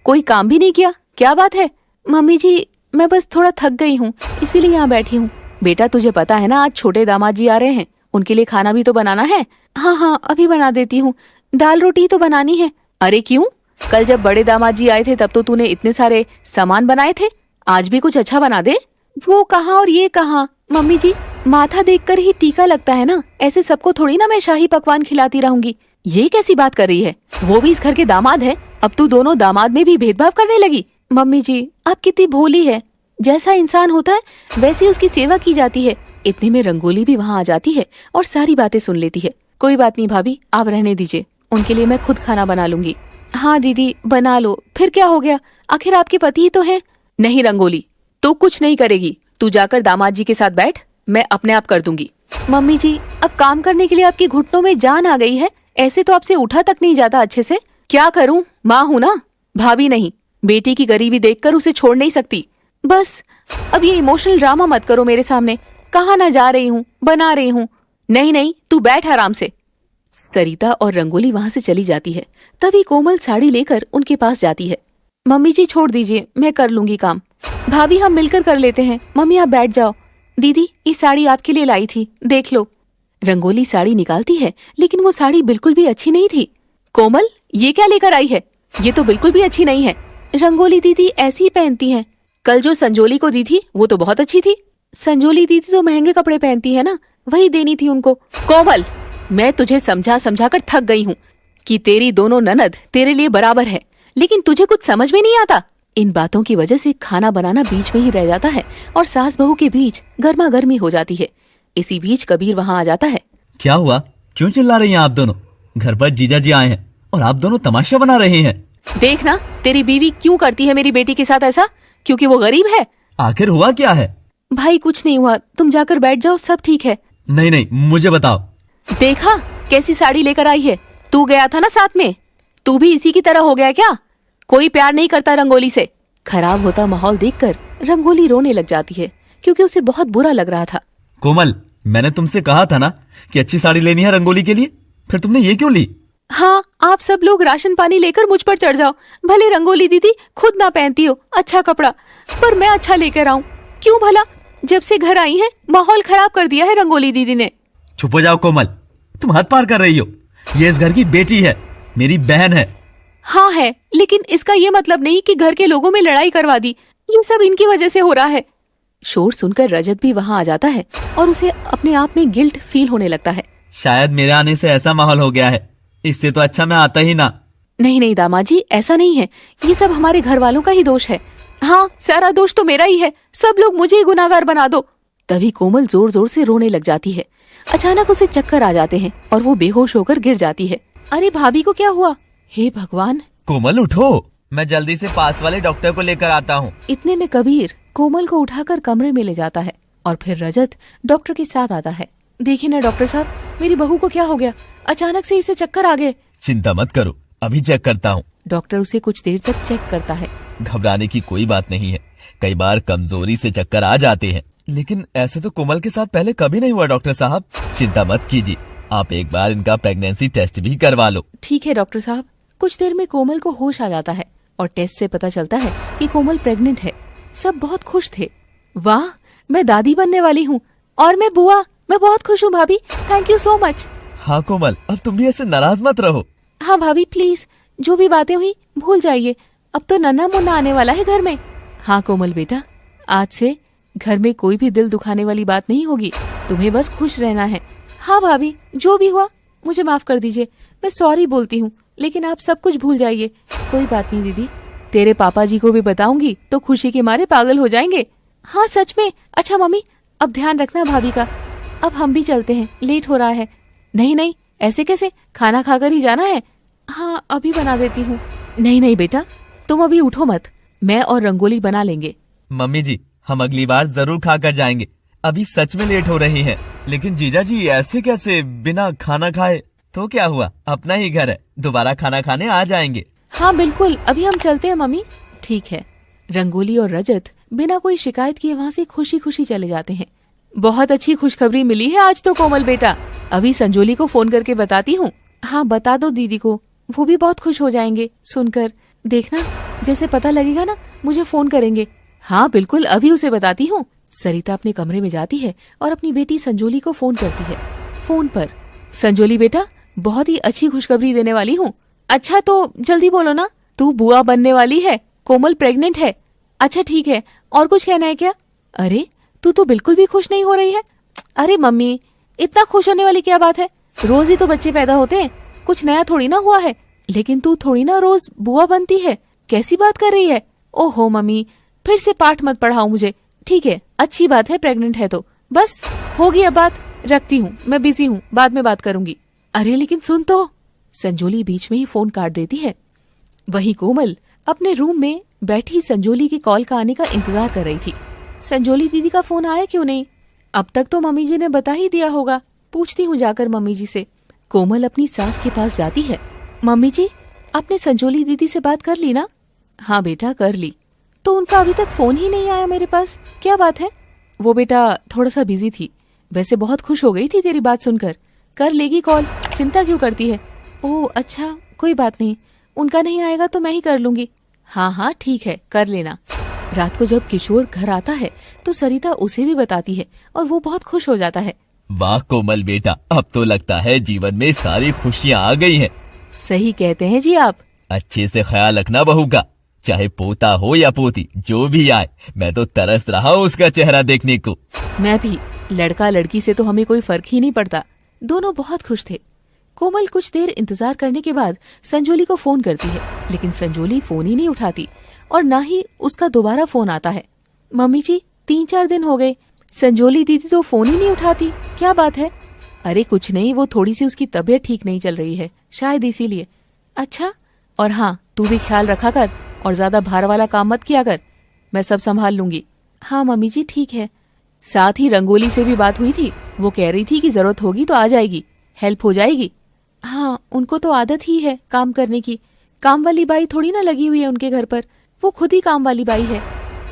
कोई काम भी नहीं किया, क्या बात है? मम्मी जी, मैं बस थोड़ा थक गई हूँ, इसीलिए यहाँ बैठी हूँ। बेटा तुझे पता है ना, आज छोटे दामाद जी आ रहे हैं, उनके लिए खाना भी तो बनाना है। हाँ हाँ, अभी बना देती हूँ, दाल रोटी तो बनानी है। अरे क्यों? कल जब बड़े दामाद जी आए थे तब तो तूने इतने सारे सामान बनाए थे, आज भी कुछ अच्छा बना दे। वो कहाँ और ये कहाँ मम्मी जी, माथा देखकर ही टीका लगता है ना, ऐसे सबको थोड़ी ना मैं शाही पकवान खिलाती रहूंगी। ये कैसी बात कर रही है, वो भी इस घर के दामाद है, अब तू दोनों दामाद में भी भेदभाव करने लगी। मम्मी जी, आप कितनी भोली है, जैसा इंसान होता है वैसे उसकी सेवा की जाती है। इतने में रंगोली भी वहाँ आ जाती है और सारी बातें सुन लेती है। कोई बात नहीं भाभी, आप रहने दीजिए, उनके लिए मैं खुद खाना बना लूंगी। हाँ दीदी बना लो, फिर क्या हो गया, आखिर आपके पति ही तो हैं। नहीं रंगोली, तू कुछ नहीं करेगी, तू जाकर दामाद जी के साथ बैठ, मैं अपने आप कर दूंगी। मम्मी जी, अब काम करने के लिए आपके घुटनों में जान आ गई है, ऐसे तो आपसे उठा तक नहीं जाता अच्छे से। क्या करूं, माँ हूं ना, भाभी नहीं। बेटी की गरीबी देखकर उसे छोड़ नहीं सकती। बस अब ये इमोशनल ड्रामा मत करो मेरे सामने, कहाँ ना जा रही हूँ, बना रही हूँ। नहीं नहीं, तू बैठ आराम से। सरिता और रंगोली वहां से चली जाती है। तभी कोमल साड़ी लेकर उनके पास जाती है। मम्मी जी छोड़ दीजिए, मैं कर लूंगी काम। भाभी हम मिलकर कर लेते हैं, मम्मी आप बैठ जाओ। दीदी ये साड़ी आपके लिए लाई थी, देख लो। रंगोली साड़ी निकालती है, लेकिन वो साड़ी बिल्कुल भी अच्छी नहीं थी। कोमल, ये क्या लेकर आई है, ये तो बिल्कुल भी अच्छी नहीं है। रंगोली दीदी ऐसी ही पहनती हैं, कल जो संजोली को दी थी वो तो बहुत अच्छी थी। संजोली दीदी तो महंगे कपड़े पहनती है ना, वही देनी थी उनको। कोमल, मैं तुझे समझा समझा कर थक गई हूँ कि तेरी दोनों ननद तेरे लिए बराबर है, लेकिन तुझे कुछ समझ में नहीं आता। इन बातों की वजह से खाना बनाना बीच में ही रह जाता है और सास बहू के बीच गर्मा गर्मी हो जाती है। इसी बीच कबीर वहाँ आ जाता है। क्या हुआ, क्यों चिल्ला रही हैं आप दोनों? घर पर जीजा जी आए हैं और आप दोनों तमाशा बना रहे हैं। देखना तेरी बीवी क्यों करती है मेरी बेटी के साथ ऐसा, क्योंकि वो गरीब है। आखिर हुआ क्या है? भाई कुछ नहीं हुआ, तुम जाकर बैठ जाओ, सब ठीक है। नहीं नहीं, मुझे बताओ। देखा कैसी साड़ी लेकर आई है, तू गया था ना साथ में, तू भी इसी की तरह हो गया क्या? कोई प्यार नहीं करता रंगोली से। खराब होता माहौल देखकर रंगोली रोने लग जाती है, क्योंकि उसे बहुत बुरा लग रहा था। कोमल, मैंने तुमसे कहा था ना कि अच्छी साड़ी लेनी है रंगोली के लिए, फिर तुमने ये क्यों ली? हाँ, आप सब लोग राशन पानी लेकर मुझ पर चढ़ जाओ, भले रंगोली दीदी खुद ना पहनती हो अच्छा कपड़ा, पर मैं अच्छा लेकर आऊं। क्यों भला, जब से घर आई है माहौल खराब कर दिया है रंगोली दीदी ने। चुप हो जाओ कोमल, तुम हद पार कर रही हो। ये इस घर की बेटी है, मेरी बहन है। हाँ है, लेकिन इसका ये मतलब नहीं कि घर के लोगों में लड़ाई करवा दी, ये सब इनकी वजह से हो रहा है। शोर सुनकर रजत भी वहाँ आ जाता है और उसे अपने आप में गिल्ट फील होने लगता है। शायद मेरे आने से ऐसा माहौल हो गया है, इससे तो अच्छा मैं आता ही ना। नहीं नहीं दामाद जी, ऐसा नहीं है, ये सब हमारे घर वालों का ही दोष है। हाँ, सारा दोष तो मेरा ही है, सब लोग मुझे ही गुनाहगार बना दो। तभी कोमल जोर जोर से रोने लग जाती है। अचानक उसे चक्कर आ जाते हैं और वो बेहोश होकर गिर जाती है। अरे भाभी को क्या हुआ? हे भगवान! कोमल उठो, मैं जल्दी से पास वाले डॉक्टर को लेकर आता हूँ। इतने में कबीर कोमल को उठाकर कमरे में ले जाता है और फिर रजत डॉक्टर के साथ आता है। देखिए ना डॉक्टर साहब, मेरी बहू को क्या हो गया? अचानक से इसे चक्कर आ गए। चिंता मत करो, अभी चेक करता हूँ। डॉक्टर उसे कुछ देर तक चेक करता है। घबराने की कोई बात नहीं है, कई बार कमजोरी से चक्कर आ जाते हैं, लेकिन ऐसे तो कोमल के साथ पहले कभी नहीं हुआ डॉक्टर साहब। चिंता मत कीजिए, आप एक बार इनका प्रेगनेंसी टेस्ट भी करवा लो। ठीक है डॉक्टर साहब। कुछ देर में कोमल को होश आ जाता है और टेस्ट से पता चलता है कि कोमल प्रेग्नेंट है। सब बहुत खुश थे। वाह, मैं दादी बनने वाली हूँ और मैं बुआ। मैं बहुत खुश हूँ भाभी, थैंक यू सो मच। हाँ कोमल, अब तुम भी ऐसे नाराज मत रहो। हाँ भाभी प्लीज, जो भी बातें हुई भूल जाइए, अब तो नन्ना मुन्ना आने वाला है घर में। हाँ कोमल बेटा, आज से घर में कोई भी दिल दुखाने वाली बात नहीं होगी, तुम्हें बस खुश रहना है। हाँ भाभी, जो भी हुआ मुझे माफ कर दीजिए, मैं सॉरी बोलती हूँ, लेकिन आप सब कुछ भूल जाइए। कोई बात नहीं दीदी, तेरे पापा जी को भी बताऊंगी तो खुशी के मारे पागल हो जाएंगे। हाँ सच में। अच्छा मम्मी, अब ध्यान रखना भाभी का। अब हम भी चलते हैं, लेट हो रहा है। नहीं नहीं, ऐसे कैसे, खाना खाकर ही जाना है। हाँ अभी बना देती हूँ। नहीं नहीं बेटा, तुम अभी उठो मत, मैं और रंगोली बना लेंगे। मम्मी जी, हम अगली बार जरूर खा कर जाएंगे, अभी सच में लेट हो रही हैं। लेकिन जीजा जी ऐसे कैसे, बिना खाना खाए? तो क्या हुआ, अपना ही घर है, दोबारा खाना खाने आ जाएंगे। हाँ बिल्कुल, अभी हम चलते हैं मम्मी। ठीक है। रंगोली और रजत बिना कोई शिकायत किए वहाँ से खुशी खुशी चले जाते हैं। बहुत अच्छी खुशखबरी मिली है आज तो कोमल बेटा, अभी संजोली को फोन करके बताती हूँ। हाँ बता दो दीदी को, वो भी बहुत खुश हो जाएंगे सुनकर। देखना, जैसे पता लगेगा ना मुझे फोन करेंगे। हाँ बिल्कुल, अभी उसे बताती हूँ। सरिता अपने कमरे में जाती है और अपनी बेटी संजोली को फोन करती है। फोन पर, संजोली बेटा, बहुत ही अच्छी खुशखबरी देने वाली हूँ। अच्छा तो जल्दी बोलो ना, तू बुआ बनने वाली है, कोमल प्रेग्नेंट है। अच्छा ठीक है, और कुछ कहना है क्या? अरे तू तो बिल्कुल भी खुश नहीं हो रही है। अरे मम्मी, इतना खुश होने वाली क्या बात है, रोज ही तो बच्चे पैदा होते हैं, कुछ नया थोड़ी ना हुआ है। लेकिन तू थोड़ी ना रोज बुआ बनती है, कैसी बात कर रही है? ओहो मम्मी, फिर से पाठ मत पढ़ाओ मुझे। ठीक है, अच्छी बात है, प्रेग्नेंट है तो बस होगी अब बात, रखती हूँ, मैं बिजी हूँ, बाद में बात करूंगी। अरे लेकिन सुन तो, संजोली बीच में ही फोन काट देती है। वही कोमल अपने रूम में बैठी संजोली की कॉल का आने का इंतजार कर रही थी। संजोली दीदी का फोन आया क्यों नहीं? अब तक तो मम्मी जी ने बता ही दिया होगा, पूछती हूँ जाकर मम्मी जी से। कोमल अपनी सास के पास जाती है। मम्मी जी, आपने संजोली दीदी से बात कर ली ना? हाँ बेटा कर ली। तो उनका अभी तक फोन ही नहीं आया मेरे पास, क्या बात है? वो बेटा थोड़ा सा बिजी थी, वैसे बहुत खुश हो गई थी तेरी बात सुनकर, कर लेगी कॉल, चिंता क्यों करती है? ओह अच्छा, कोई बात नहीं, उनका नहीं आएगा तो मैं ही कर लूंगी। हाँ हाँ ठीक है, कर लेना। रात को जब किशोर घर आता है तो सरिता उसे भी बताती है और वो बहुत खुश हो जाता है। वाह कोमल बेटा, अब तो लगता है जीवन में सारी खुशियाँ आ गई हैं। सही कहते हैं जी आप। अच्छे से ख्याल रखना बहू का, चाहे पोता हो या पोती, जो भी आए, मैं तो तरस रहा हूँ उसका चेहरा देखने को। मैं भी, लड़का लड़की से तो हमें कोई फर्क ही नहीं पड़ता, दोनों बहुत खुश थे। कोमल कुछ देर इंतजार करने के बाद संजोली को फोन करती है, लेकिन संजोली फोन ही नहीं उठाती और ना ही उसका दोबारा फोन आता है। मम्मी जी 3-4 दिन हो गए, संजोली दीदी तो फोन ही नहीं उठाती, क्या बात है? अरे कुछ नहीं, वो थोड़ी सी उसकी तबीयत ठीक नहीं चल रही है, शायद इसीलिए। अच्छा, और हाँ तू भी ख्याल रखा कर और ज्यादा भार वाला काम मत किया कर, मैं सब संभाल लूंगी। हाँ मम्मी जी ठीक है। साथ ही रंगोली से भी बात हुई थी, वो कह रही थी कि जरूरत होगी तो आ जाएगी, हेल्प हो जाएगी। हाँ उनको तो आदत ही है काम करने की, काम वाली बाई थोड़ी ना लगी हुई है उनके घर पर, वो खुद ही काम वाली बाई है।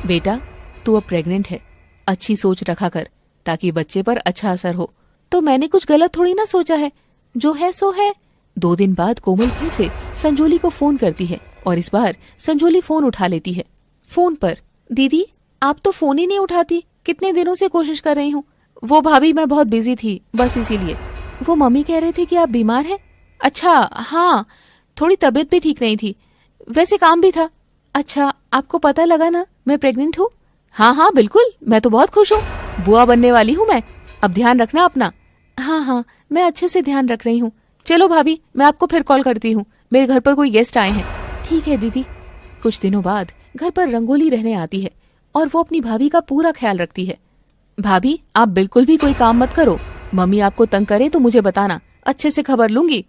बेटा तू अब प्रेग्नेंट है, अच्छी सोच रखा कर ताकि बच्चे पर अच्छा असर हो। तो मैंने कुछ गलत थोड़ी ना सोचा है, जो है सो है। 2 दिन बाद कोमल फिर से संजोली को फोन करती है और इस बार संजोली फोन उठा लेती है। फोन पर, दीदी आप तो फोन ही नहीं उठाती, कितने दिनों से कोशिश कर रही हूँ। वो भाभी मैं बहुत बिजी थी, बस इसीलिए। वो मम्मी कह रहे थे कि आप बीमार हैं। अच्छा हाँ, थोड़ी तबीयत भी ठीक नहीं थी, वैसे काम भी था। अच्छा आपको पता लगा ना मैं प्रेग्नेंट हूँ? हाँ हाँ बिल्कुल, मैं तो बहुत खुश हूँ। बुआ बनने वाली हूँ मैं। अब ध्यान रखना अपना। हाँ हाँ, मैं अच्छे से ध्यान रख रही हूँ। चलो भाभी, मैं आपको फिर कॉल करती हूँ, मेरे घर पर कोई गेस्ट आए हैं। ठीक है दीदी। कुछ दिनों बाद घर पर रंगोली रहने आती है और वो अपनी भाभी का पूरा ख्याल रखती है। भाभी, आप बिल्कुल भी कोई काम मत करो। मम्मी आपको तंग करे तो मुझे बताना, अच्छे से खबर लूंगी।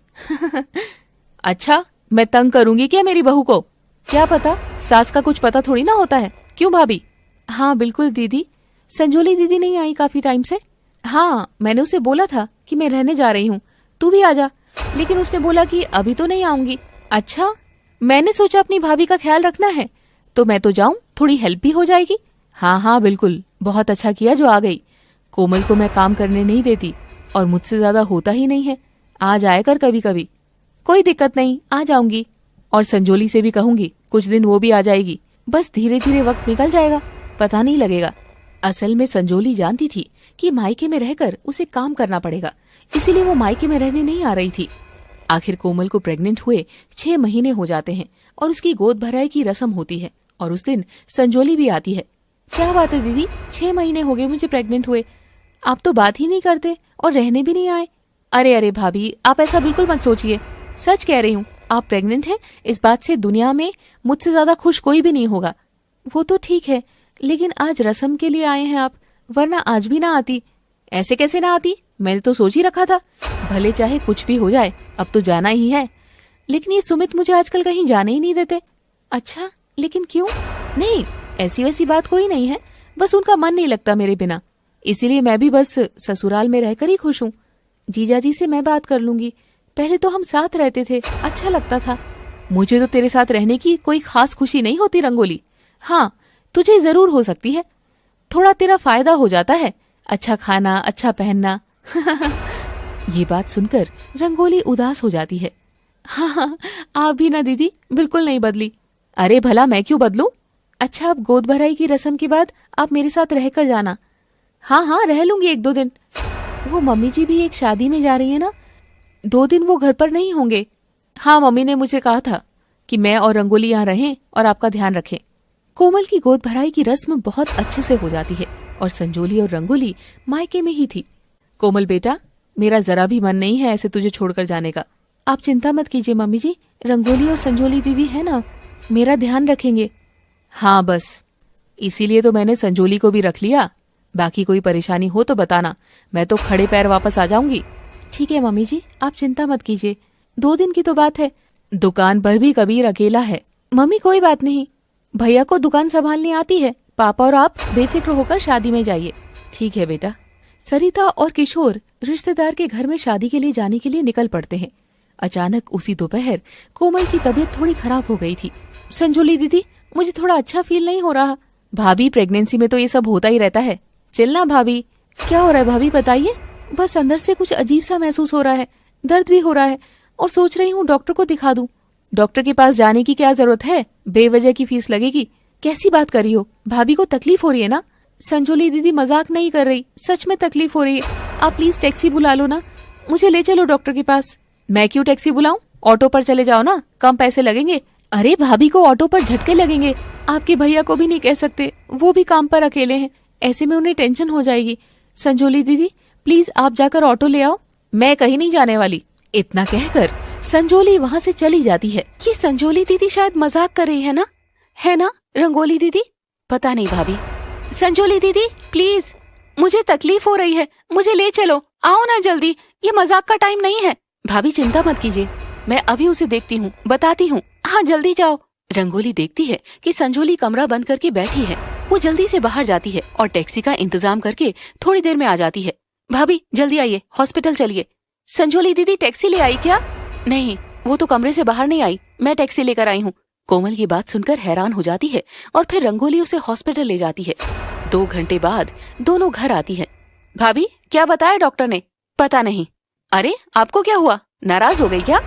अच्छा, मैं तंग करूंगी क्या मेरी बहू को? क्या पता, सास का कुछ पता थोड़ी ना होता है। क्यों भाभी? हाँ बिल्कुल दीदी। संजोली दीदी नहीं आई काफी टाइम से। हाँ, मैंने उसे बोला था कि मैं रहने जा रही हूँ, तू भी आजा, लेकिन उसने बोला कि अभी तो नहीं आऊंगी। अच्छा, मैंने सोचा अपनी भाभी का ख्याल रखना है तो मैं तो जाऊं, थोड़ी हेल्प भी हो जाएगी। हाँ हाँ बिल्कुल, बहुत अच्छा किया जो आ गई। कोमल को मैं काम करने नहीं देती और मुझसे ज्यादा होता ही नहीं है। आ जाया कर कभी कभी। कोई दिक्कत नहीं, आ जाऊंगी। और संजोली से भी कहूंगी, कुछ दिन वो भी आ जाएगी। बस धीरे धीरे वक्त निकल जाएगा, पता नहीं लगेगा। असल में संजोली जानती थी कि मायके में रहकर उसे काम करना पड़ेगा, इसीलिए वो मायके में रहने नहीं आ रही थी। आखिर कोमल को प्रेग्नेंट हुए 6 महीने हो जाते हैं और उसकी गोद भराई की रस्म होती है और उस दिन संजोली भी आती है। क्या बात है दीदी, 6 महीने हो गए मुझे प्रेग्नेंट हुए, आप तो बात ही नहीं करते और रहने भी नहीं आए। अरे अरे भाभी, आप ऐसा बिल्कुल मत सोचिए, सच कह रही हूँ। आप प्रेग्नेंट हैं, इस बात से दुनिया में मुझसे ज्यादा खुश कोई भी नहीं होगा। वो तो ठीक है, लेकिन आज रस्म के लिए आए हैं आप, वरना आज भी ना आती। ऐसे कैसे ना आती, मैंने तो सोच ही रखा था। भले चाहे कुछ भी हो जाए, अब तो जाना ही है। लेकिन ये सुमित मुझे आजकल कहीं जाने ही नहीं देते। अच्छा, लेकिन क्यों? नहीं, ऐसी वैसी बात कोई नहीं है, बस उनका मन नहीं लगता मेरे बिना, इसीलिए मैं भी बस ससुराल में रहकर ही खुश हूँ। जीजाजी से मैं बात कर लूंगी, पहले तो हम साथ रहते थे, अच्छा लगता था। मुझे तो तेरे साथ रहने की कोई खास खुशी नहीं होती रंगोली। हाँ, तुझे जरूर हो सकती है, थोड़ा तेरा फायदा हो जाता है, अच्छा खाना, अच्छा पहनना। ये बात सुनकर रंगोली उदास हो जाती है। हाँ, आप भी ना दीदी, बिल्कुल नहीं बदली। अरे भला मैं क्यों बदलूं? अच्छा, अब गोद भराई की रस्म के बाद आप मेरे साथ रहकर जाना। हाँ हाँ, रह लूंगी 1-2 दिन। वो मम्मी जी भी एक शादी में जा रही है ना, 2 दिन वो घर पर नहीं होंगे। हाँ, मम्मी ने मुझे कहा था कि मैं और रंगोली यहाँ रहें और आपका ध्यान रखें। कोमल की गोद भराई की रस्म बहुत अच्छे से हो जाती है और संजोली और रंगोली मायके में ही थी। कोमल बेटा, मेरा जरा भी मन नहीं है ऐसे तुझे छोड़कर जाने का। आप चिंता मत कीजिए मम्मी जी, रंगोली और संजोली दीदी है ना, मेरा ध्यान रखेंगे। हाँ बस, इसीलिए तो मैंने संजोली को भी रख लिया। बाकी कोई परेशानी हो तो बताना, मैं तो खड़े पैर वापस आ जाऊंगी। ठीक है मम्मी जी, आप चिंता मत कीजिए, 2 दिन की तो बात है। दुकान पर भी कबीर अकेला है। मम्मी कोई बात नहीं, भैया को दुकान संभालनी आती है, पापा और आप बेफिक्र होकर शादी में जाइए। ठीक है बेटा। सरिता और किशोर रिश्तेदार के घर में शादी के लिए जाने के लिए निकल पड़ते हैं। अचानक उसी दोपहर कोमल की तबीयत थोड़ी खराब हो गई थी। संजोली दीदी, मुझे थोड़ा अच्छा फील नहीं हो रहा। भाभी, प्रेगनेंसी में तो ये सब होता ही रहता है। चलना भाभी। क्या हो रहा है भाभी, बताइए। बस अंदर से कुछ अजीब सा महसूस हो रहा है, दर्द भी हो रहा है और सोच रही हूँ डॉक्टर को दिखा दूं। डॉक्टर के पास जाने की क्या जरूरत है, बेवजह की फीस लगेगी। कैसी बात कर रही हो, भाभी को तकलीफ हो रही है ना? संजोली दीदी मजाक नहीं कर रही, सच में तकलीफ हो रही है। आप प्लीज टैक्सी बुला लो ना, मुझे ले चलो डॉक्टर के पास। मैं क्यों टैक्सी बुलाऊं, ऑटो पर चले जाओ ना, कम पैसे लगेंगे। अरे भाभी को ऑटो पर झटके लगेंगे, आपके भैया को भी नहीं कह सकते, वो भी काम पर अकेले हैं, ऐसे में उन्हें टेंशन हो जाएगी। संजोली दीदी प्लीज आप जाकर ऑटो ले आओ, मैं कहीं नहीं जाने वाली। इतना कहकर संजोली वहाँ से चली जाती है। ये संजोली दीदी शायद मजाक कर रही है ना रंगोली दीदी? पता नहीं भाभी। संजोली दीदी प्लीज, मुझे तकलीफ हो रही है, मुझे ले चलो, आओ ना जल्दी, ये मजाक का टाइम नहीं है। भाभी चिंता मत कीजिए, मैं अभी उसे देखती हूँ, बताती हूँ। हाँ जल्दी जाओ। रंगोली देखती है कि संजोली कमरा बंद करके बैठी है। वो जल्दी से बाहर जाती है और टैक्सी का इंतजाम करके थोड़ी देर में आ जाती है। भाभी जल्दी आइए, हॉस्पिटल चलिए। संजोली दीदी टैक्सी ले आई क्या? नहीं, वो तो कमरे से बाहर नहीं आई, मैं टैक्सी लेकर आई हूँ। कोमल की बात सुनकर हैरान हो जाती है और फिर रंगोली उसे हॉस्पिटल ले जाती है। 2 घंटे बाद दोनों घर आती है। भाभी क्या बताया डॉक्टर ने? पता नहीं। अरे आपको क्या हुआ, नाराज हो गई क्या?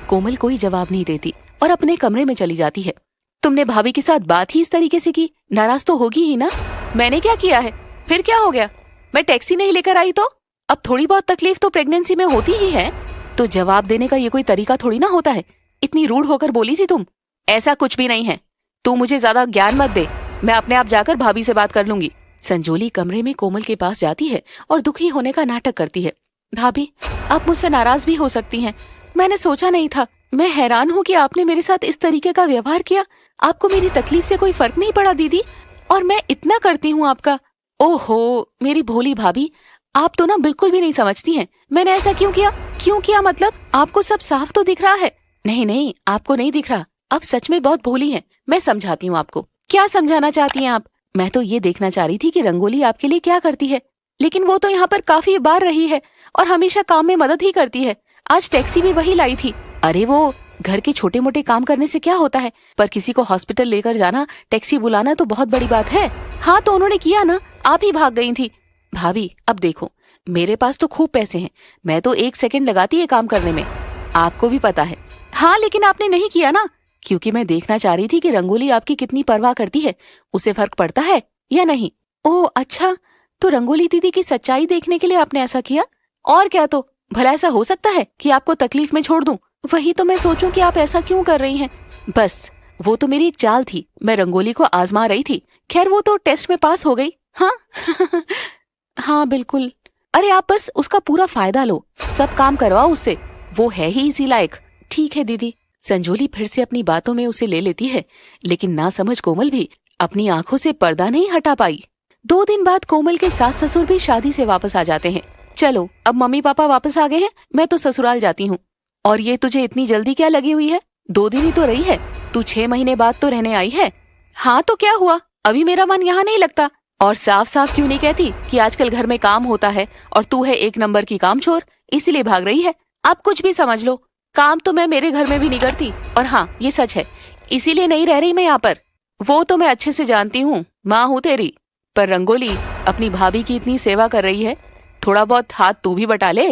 कोमल कोई जवाब नहीं देती और अपने कमरे में चली जाती है। तुमने भाभी के साथ बात ही इस तरीके से की, नाराज तो होगी ही ना। मैंने क्या किया है, फिर क्या हो गया? मैं टैक्सी नहीं लेकर आई तो? अब थोड़ी बहुत तकलीफ तो प्रेगनेंसी में होती ही है, तो जवाब देने का ये कोई तरीका थोड़ी ना होता है। इतनी रूड होकर बोली थी तुम। ऐसा कुछ भी नहीं है, तू मुझे ज्यादा ज्ञान मत दे, मैं अपने आप जाकर भाभी से बात कर लूंगी। संजोली कमरे में कोमल के पास जाती है और दुखी होने का नाटक करती है। भाभी, आप मुझसे नाराज भी हो सकती हैं। मैंने सोचा नहीं था। मैं हैरान हूँ कि आपने मेरे साथ इस तरीके का व्यवहार किया। आपको मेरी तकलीफ से कोई फर्क नहीं पड़ा दीदी, और मैं इतना करती हूँ आपका। ओहो मेरी भोली भाभी, आप तो ना बिल्कुल भी नहीं समझती हैं। मैंने ऐसा क्यों किया? क्यों किया मतलब? आपको सब साफ तो दिख रहा है। नहीं नहीं, आपको नहीं दिख रहा। आप सच में बहुत भोली हैं। मैं समझाती हूँ आपको। क्या समझाना चाहती हैं आप? मैं तो ये देखना चाह रही थी कि रंगोली आपके लिए क्या करती है, लेकिन वो तो यहाँ पर काफी बार रही है और हमेशा काम में मदद ही करती है। आज टैक्सी भी वही लाई थी। अरे वो घर के छोटे मोटे काम करने से क्या होता है, पर किसी को हॉस्पिटल लेकर जाना, टैक्सी बुलाना तो बहुत बड़ी बात है। हाँ तो उन्होंने किया ना, आप ही भाग गई थी। भाभी अब देखो, मेरे पास तो खूब पैसे हैं, मैं तो 1 सेकंड लगाती है काम करने में, आपको भी पता है। हाँ लेकिन आपने नहीं किया ना, क्योंकि मैं देखना चाह रही थी कि रंगोली आपकी कितनी परवाह करती है, उसे फर्क पड़ता है या नहीं। ओह अच्छा, तो रंगोली दीदी की सच्चाई देखने के लिए आपने ऐसा किया? और क्या, तो भला ऐसा हो सकता है कि आपको तकलीफ में छोड़ दूं? वही तो मैं सोचूं कि आप ऐसा क्यों कर रही हैं। बस वो तो मेरी एक चाल थी, मैं रंगोली को आजमा रही थी। खैर वो तो टेस्ट में पास हो गई। हाँ हाँ बिल्कुल। अरे आप बस उसका पूरा फायदा लो, सब काम करवाओ उससे, वो है ही इसी लायक। ठीक है दीदी। संजोली फिर से अपनी बातों में उसे ले लेती है, लेकिन ना समझ कोमल भी अपनी आंखों से पर्दा नहीं हटा पाई। 2 दिन बाद कोमल के सास ससुर भी शादी से वापस आ जाते हैं। चलो अब मम्मी पापा वापस आ गए हैं, मैं तो ससुराल जाती हूँ। और ये तुझे इतनी जल्दी क्या लगी हुई है? 2 दिन ही तो रही है, तू 6 महीने बाद तो रहने आई है। हाँ तो क्या हुआ, अभी मेरा मन यहाँ नहीं लगता। और साफ साफ क्यों नहीं कहती कि आजकल घर में काम होता है और तू है 1 नंबर की कामचोर, इसीलिए भाग रही है। आप कुछ भी समझ लो, काम तो मैं मेरे घर में भी नहीं करती। और हाँ ये सच है, इसीलिए नहीं रह रही मैं यहाँ पर। वो तो मैं अच्छे से जानती हूँ, माँ हूँ तेरी। पर रंगोली अपनी भाभी की इतनी सेवा कर रही है, थोड़ा बहुत हाथ तू भी बटा ले।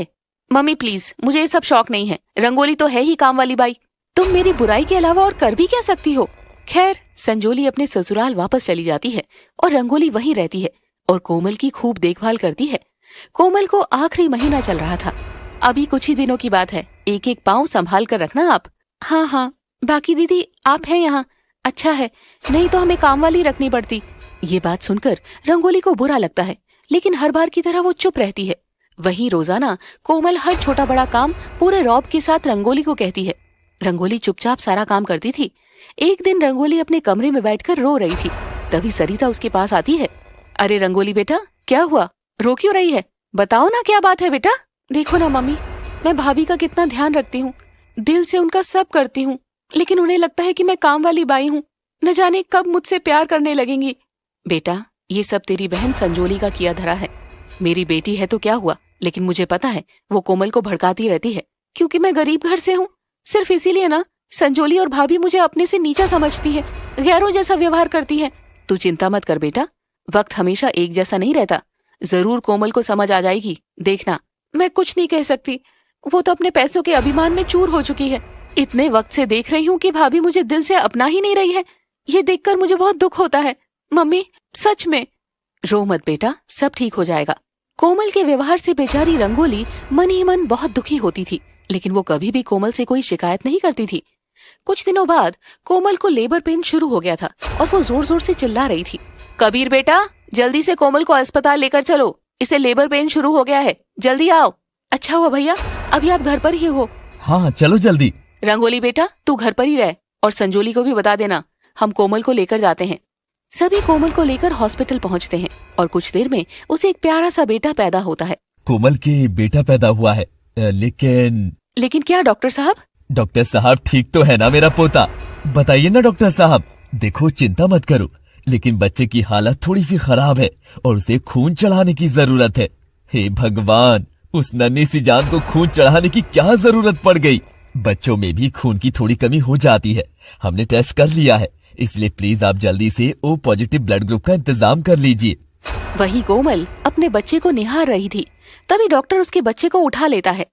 मम्मी प्लीज, मुझे ये सब शौक नहीं है। रंगोली तो है ही काम वाली बाई, तुम मेरी बुराई के अलावा और कर भी क्या सकती हो। खैर संजोली अपने ससुराल वापस चली जाती है और रंगोली वहीं रहती है और कोमल की खूब देखभाल करती है। कोमल को आखिरी महीना चल रहा था, अभी कुछ ही दिनों की बात है। एक एक पाँव संभाल कर रखना आप। हाँ हाँ, बाकी दीदी आप हैं यहाँ, अच्छा है, नहीं तो हमें काम वाली रखनी पड़ती। ये बात सुनकर रंगोली को बुरा लगता है, लेकिन हर बार की तरह वो चुप रहती है। वहीं रोजाना कोमल हर छोटा बड़ा काम पूरे रौब के साथ रंगोली को कहती है। रंगोली चुपचाप सारा काम करती थी। एक दिन रंगोली अपने कमरे में बैठकर रो रही थी, तभी सरिता उसके पास आती है। अरे रंगोली बेटा, क्या हुआ, रो क्यों रही है? बताओ ना क्या बात है बेटा। देखो ना मम्मी, मैं भाभी का कितना ध्यान रखती हूँ, दिल से उनका सब करती हूँ, लेकिन उन्हें लगता है कि मैं काम वाली बाई हूँ, न जाने कब मुझसे प्यार करने लगेंगी। बेटा ये सब तेरी बहन संजोली का किया धरा है। मेरी बेटी है तो क्या हुआ, लेकिन मुझे पता है वो कोमल को भड़काती रहती है, क्योंकि मैं गरीब घर से हूँ। सिर्फ इसीलिए ना संजोली और भाभी मुझे अपने से नीचा समझती है, गैरों जैसा व्यवहार करती है। तू चिंता मत कर बेटा, वक्त हमेशा एक जैसा नहीं रहता, जरूर कोमल को समझ आ जाएगी, देखना। मैं कुछ नहीं कह सकती, वो तो अपने पैसों के अभिमान में चूर हो चुकी है। इतने वक्त से देख रही हूँ कि भाभी मुझे दिल से अपना ही नहीं रही है, ये देखकर मुझे बहुत दुख होता है। मम्मी सच में। रो मत बेटा, सब ठीक हो जाएगा। कोमल के व्यवहार से बेचारी रंगोली मन ही मन बहुत दुखी होती थी, लेकिन वो कभी भी कोमल से कोई शिकायत नहीं करती थी। कुछ दिनों बाद कोमल को लेबर पेन शुरू हो गया था और वो जोर जोर से चिल्ला रही थी। कबीर बेटा, जल्दी से कोमल को अस्पताल लेकर चलो, इसे लेबर पेन शुरू हो गया है, जल्दी आओ। अच्छा हुआ भैया, अभी आप घर पर ही हो। हाँ चलो जल्दी। रंगोली बेटा तू घर पर ही रह, और संजोली को भी बता देना, हम कोमल को लेकर जाते हैं। सभी कोमल को लेकर हॉस्पिटल पहुंचते हैं और कुछ देर में उसे एक प्यारा सा बेटा पैदा होता है। कोमल के बेटा पैदा हुआ है, लेकिन क्या डॉक्टर साहब? डॉक्टर साहब ठीक तो है ना मेरा पोता? बताइए ना डॉक्टर साहब। देखो चिंता मत करो, लेकिन बच्चे की हालत थोड़ी सी खराब है और उसे खून चढ़ाने की जरूरत है। हे भगवान, उस नन्ही सी जान को खून चढ़ाने की क्या जरूरत पड़ गई। बच्चों में भी खून की थोड़ी कमी हो जाती है, हमने टेस्ट कर लिया है, इसलिए प्लीज आप जल्दी से O पॉजिटिव ब्लड ग्रुप का इंतजाम कर लीजिए। वही कोमल अपने बच्चे को निहार रही थी, तभी डॉक्टर उसके बच्चे को उठा लेता है।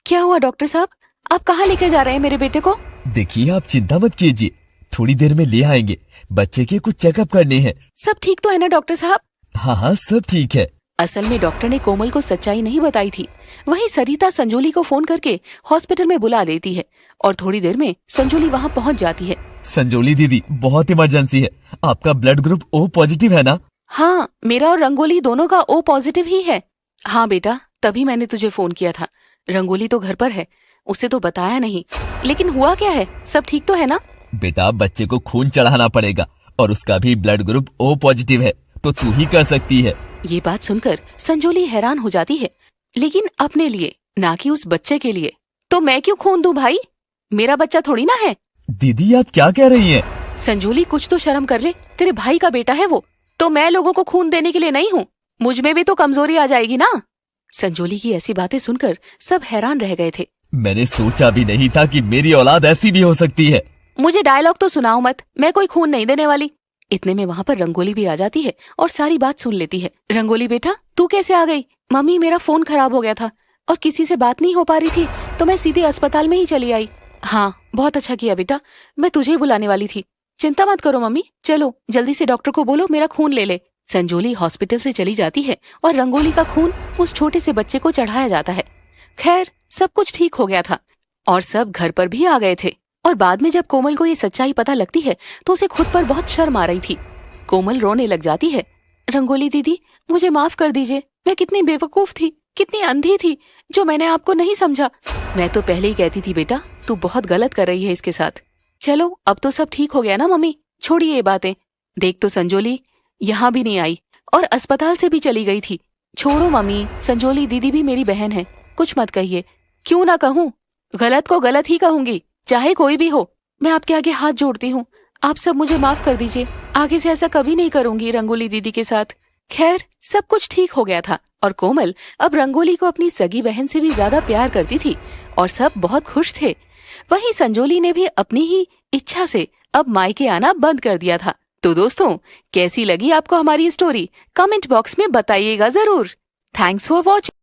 क्या हुआ डॉक्टर साहब, आप कहाँ लेकर जा रहे हैं मेरे बेटे को? देखिए आप चिंता मत कीजिए, थोड़ी देर में ले आएंगे, बच्चे के कुछ चेकअप करने हैं। सब ठीक तो है ना डॉक्टर साहब? हाँ हाँ सब ठीक है। असल में डॉक्टर ने कोमल को सच्चाई नहीं बताई थी। वहीं सरिता संजोली को फोन करके हॉस्पिटल में बुला लेती है और थोड़ी देर में संजोली वहाँ पहुँच जाती है। संजोली दीदी, बहुत इमरजेंसी है। आपका ब्लड ग्रुप ओ पॉजिटिव है ना? हाँ, मेरा और रंगोली दोनों का ओ पॉजिटिव ही है। हाँ बेटा, तभी मैंने तुझे फोन किया था। रंगोली तो घर पर है, उसे तो बताया नहीं। लेकिन हुआ क्या है, सब ठीक तो है ना? बेटा, बच्चे को खून चढ़ाना पड़ेगा और उसका भी ब्लड ग्रुप ओ पॉजिटिव है, तो तू ही कर सकती है। ये बात सुनकर संजोली हैरान हो जाती है, लेकिन अपने लिए, ना कि उस बच्चे के लिए। तो मैं क्यों खून दूं भाई? मेरा बच्चा थोड़ी ना है। दीदी, आप क्या कह रही हैं? संजोली, कुछ तो शर्म कर ले, तेरे भाई का बेटा है वो। तो मैं लोगों को खून देने के लिए नहीं हूँ। मुझ में भी तो कमजोरी आ जाएगी ना। संजोली की ऐसी बातें सुनकर सब हैरान रह गए थे। मैंने सोचा भी नहीं था कि मेरी औलाद ऐसी भी हो सकती है। मुझे डायलॉग तो सुनाओ मत, मैं कोई खून नहीं देने वाली। इतने में वहाँ पर रंगोली भी आ जाती है और सारी बात सुन लेती है। रंगोली बेटा, तू कैसे आ गई? मम्मी, मेरा फोन खराब हो गया था और किसी से बात नहीं हो पा रही थी, तो मैं सीधे अस्पताल में ही चली आई। हाँ, बहुत अच्छा किया बेटा, मैं तुझे ही बुलाने वाली थी। चिंता मत करो मम्मी, चलो जल्दी से डॉक्टर को बोलो मेरा खून ले ले। संजोली हॉस्पिटल से चली जाती है और रंगोली का खून उस छोटे से बच्चे को चढ़ाया जाता है। खैर, सब कुछ ठीक हो गया था और सब घर पर भी आ गए थे। और बाद में जब कोमल को ये सच्चाई पता लगती है तो उसे खुद पर बहुत शर्म आ रही थी। कोमल रोने लग जाती है। रंगोली दीदी, मुझे माफ कर दीजिए, मैं कितनी बेवकूफ थी, कितनी अंधी थी, जो मैंने आपको नहीं समझा। मैं तो पहले ही कहती थी बेटा, तू बहुत गलत कर रही है इसके साथ। चलो, अब तो सब ठीक हो गया ना मम्मी, छोड़िए ये बातें। देख तो संजोली यहाँ भी नहीं आई और अस्पताल से भी चली गई थी। छोड़ो मम्मी, संजोली दीदी भी मेरी बहन है, कुछ मत कहिए। क्यों ना कहूँ, गलत को गलत ही कहूंगी, चाहे कोई भी हो। मैं आपके आगे हाथ जोड़ती हूँ, आप सब मुझे माफ कर दीजिए। आगे से ऐसा कभी नहीं करूंगी रंगोली दीदी के साथ। खैर, सब कुछ ठीक हो गया था और कोमल अब रंगोली को अपनी सगी बहन से भी ज्यादा प्यार करती थी और सब बहुत खुश थे। वहीं संजोली ने भी अपनी ही इच्छा से अब मायके आना बंद कर दिया था। तो दोस्तों, कैसी लगी आपको हमारी स्टोरी? कमेंट बॉक्स में बताइएगा जरूर। Thanks for watching.